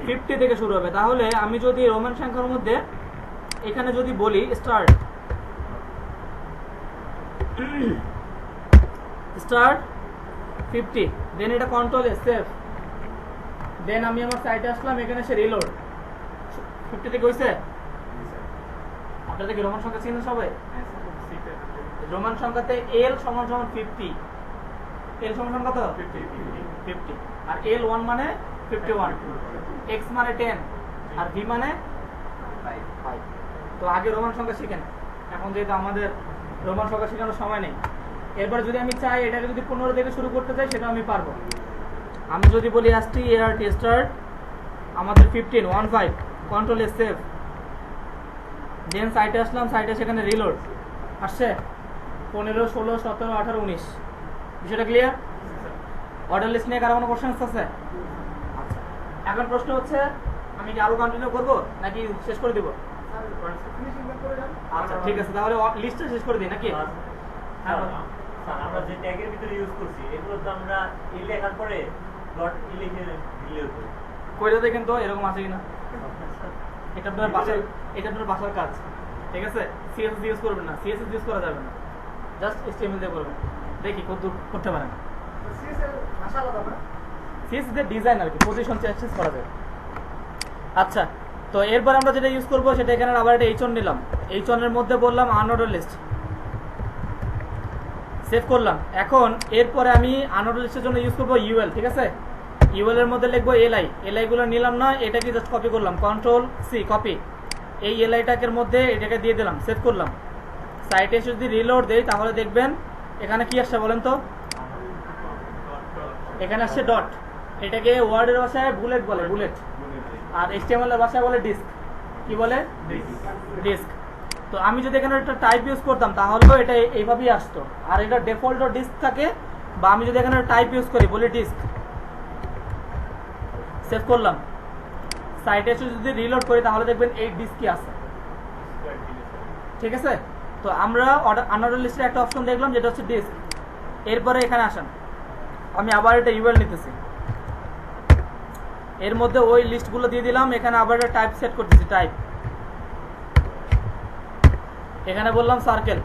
Speaker 1: 50 থেকে শুরু হবে। তাহলে আমি যদি রোমান সংখ্যার মধ্যে এখানে যদি বলি স্টার্ট স্টার্ট 50, দেন এটা কন্ট্রোল সেভ, দেন আমি আমার সাইটে আসলাম, এখানে এসে রিলোড। 50 থেকে হইছে? আপনাদের কি রোমান সংখ্যা চিনেন সবাই? রোমান সংখ্যাতে এল সমান সমান 50, এল সমান সমান কত? 50, আর এল 1 মানে 51, এক্স মানে 10, আর ভি মানে 5। তো আগে রোমান সংখ্যা শিখেন, এখন যেহেতু আমাদের রোমান সংখ্যা শেখানোর সময় নেই। এরপর যদি আমি চাই এটাকে যদি 15 থেকে শুরু করতে চাই সেটা আমি পারবো। আমি যদি বলি এসটি এআর টি স্টার্ট আমাদের 15 কন্ট্রোল সেভ, দেন সাইটে আসলাম, সাইটে সেখানে রিলোড আসছে 15 16 17 18 19। বিষয়টা ক্লিয়ার? অর্ডার লিস্ট নিয়ে কারো কোনো কোশ্চেন আছে? আচ্ছা, এখন প্রশ্ন হচ্ছে আমি কি আরো কন্টিনিউ করব নাকি শেষ করে দিব? আচ্ছা ঠিক আছে, তাহলে লিস্টটা শেষ করে দিই নাকি? হ্যাঁ,
Speaker 4: আমরা যে ট্যাগের ভিতরে ইউজ করছি এগুলো তো আমরা ই লেখার পরে ডট ই লিখে দিলেও তো
Speaker 1: কইরা দেখেন তো এরকম আছে কিনা। এটা আপনার বাসার কাজ, ঠিক আছে? সিএসএস ইউজ করবেন না, সিএসএস ইউজ করা যাবে না, জাস্ট এইচটিএমএল দিয়ে করবেন। দেখি কতদূর করতে পারেন। সিএসএস এর ডিজাইন আর কি, পজিশন চেঞ্জ করা যায়। আচ্ছা, তো এরপর আমরা যেটা ইউজ করব সেটা এখানে আবার একটা এইচ1 নিলাম, এইচ1 এর মধ্যে বললাম আনঅর্ডার লিস্ট, সেভ করলাম। এখন এরপরে আমি আনঅর্ডার লিস্টের জন্য ইউজ করব ইউএল, ঠিক আছে? ইউএল এর মধ্যে লিখবো এলআই, এলআই গুলো নিলাম না, এটাকে জাস্ট কপি করলাম, কন্ট্রোল সি কপি, এই এলআই টাকের মধ্যে এটাকে দিয়ে দিলাম, সেভ করলাম। সাইটে এসে যদি রিলোড দেই তাহলে দেখবেন এখানে কি আসছে বলেন তো? এখানে আসছে ডট, এটাকে ওয়ার্ডের ভাষায় বুলেট বলে, বুলেট, আর এইচটিএমএল এর ভাষায় বলে ডিস্ক। কি বলে? ডিস্ক। তো আমি যদি এখানে একটা টাইপ ইউজ করতাম তাহলেও এটা এইভাবেই আসতো, আর এটা ডিফল্ট ডিস্ক থাকে। বা আমি যদি এখানে টাইপ ইউজ করি, বলি ডিস্ক, সেভ করলাম, সাইটে এসে যদি রিলোড করি তাহলে দেখবেন এই ডিস্কই আছে, ঠিক আছে? তো আমরা আনঅর্ডার লিস্টের একটা অপশন দেখলাম যেটা হচ্ছে ডিস্ক। এরপরে এখানে আসেন, আমি আবার এটা ইউএল নিতেছি, এর মধ্যে ওই লিস্টগুলো দিয়ে দিলাম, এখানে আবার একটা টাইপ সেট করতেছি, টাইপ, এখানে বললাম সার্কেল,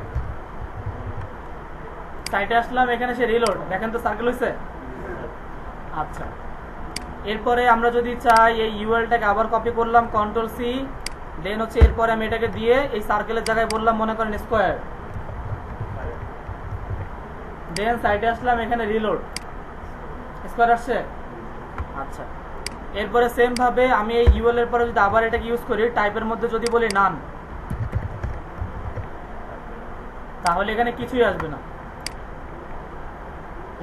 Speaker 1: সাইটে আসলাম, এখানে সে রিলোড, দেখেন তো সার্কেল হয়েছে। আচ্ছা, এরপরে আমরা যদি চাই এই ইউএলটাকে আবার কপি করলাম, কন্ট্রোল সি, দেন হচ্ছে এরপরে আমি এটাকে দিয়ে এই সার্কেলের জায়গায় বললাম মনে করেন স্কোয়ার, দেন সাইটে আসলাম, এখানে রিলোড, স্কোয়ার আসছে। আচ্ছা, এরপরে সেম ভাবে আমি এই ইউএল এর পরে যদি আবার এটাকে ইউজ করি, টাইপের মধ্যে যদি বলি নান, তাহলে এখানে কিছুই আসবে না।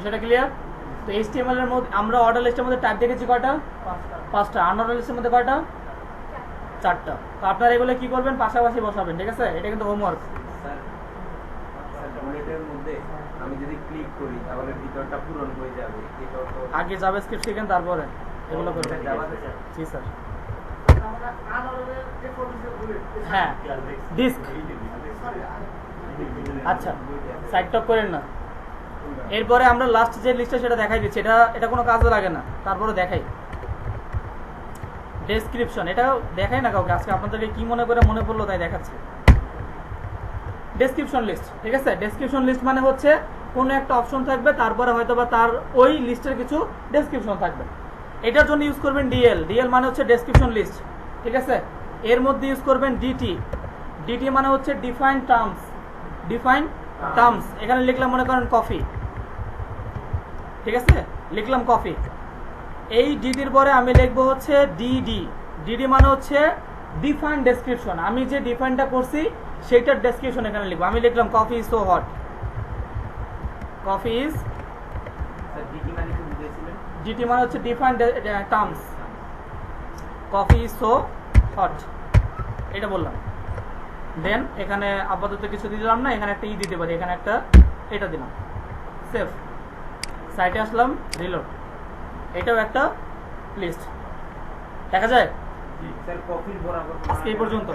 Speaker 1: সেটা ক্লিয়ার? তো এইচটিএমএল এর মধ্যে আমরা অর্ডার লিস্টের মধ্যে টাইপ দেখেছি কয়টা? 5টা। আনঅর্ডার লিস্টের মধ্যে কয়টা? 4টা। তো আপনারা এগুলো কি করবেন, পাশাপাশি বসাবেন, ঠিক আছে? এটা কিন্তু হোমওয়ার্ক।
Speaker 2: স্যার বুলেটের মধ্যে আমি যদি ক্লিক করি তাহলে ভিতরটা পূরণ হয়ে যাবে, এটাও তো
Speaker 1: আগে জাভাস্ক্রিপ্ট শিখেন, তারপরে এগুলো করবেন।
Speaker 2: জাভাতে স্যার।
Speaker 1: জি স্যার।
Speaker 3: আমরা আনঅর্ডারের
Speaker 1: হ্যাঁ, ডিস্ক। আচ্ছা, সাইড টপ করেন না। এরপরে আমরা লাস্ট যে লিস্টটা সেটা দেখাই দিচ্ছি, এটা কোনো কাজে লাগে না, তারপরে দেখাই। ডেসক্রিপশন, এটাও দেখাই না কাউকে, আজকে আপনাদেরকে কি মনে করে মনে পড়লো তাই দেখাচ্ছি। ডেসক্রিপশন লিস্ট, ঠিক আছে? ডেসক্রিপশন লিস্ট মানে হচ্ছে কোনো একটা অপশন থাকবে, তারপরে হয়তো বা তার ওই লিস্টের কিছু ডেসক্রিপশন থাকবে। এটার জন্য ইউজ করবেন ডিএল। ডিএল মানে হচ্ছে ডেসক্রিপশন লিস্ট, ঠিক আছে? এর মধ্যে ইউজ করবেন ডিটি। ডিটি মানে হচ্ছে ডিফাইন টার্মস। ডিফাইন টার্মস, এখানে লিখলাম মনে করেন কফি, ঠিক আছে? লিখলাম কফি। এই ডিডির পরে আমি লিখবো হচ্ছে ডিডি। ডিডি মানে হচ্ছে ডিফাইন ডেসক্রিপশন। আমি যে ডিফাইনটা করছি সেইটার ডেসক্রিপশন এখানে লিখবো। আমি লিখলাম coffee is so hot. Coffee is,
Speaker 2: sir DT মানে কি বুঝেছিলেন?
Speaker 1: ডিটি মানে হচ্ছে define terms. Coffee is so hot, এটা বললাম। দেন এখানে আপাতত কিছু দিলাম না, এখানে একটা ই দিতে পারি, এখানে একটা এটা দিলাম, সেভ। সাইটে আসলাম, রিলোড। এটাও একটা লিস্ট, দেখা যায়।
Speaker 2: স্যার কফির বরাবর
Speaker 1: আজকে এই পর্যন্ত।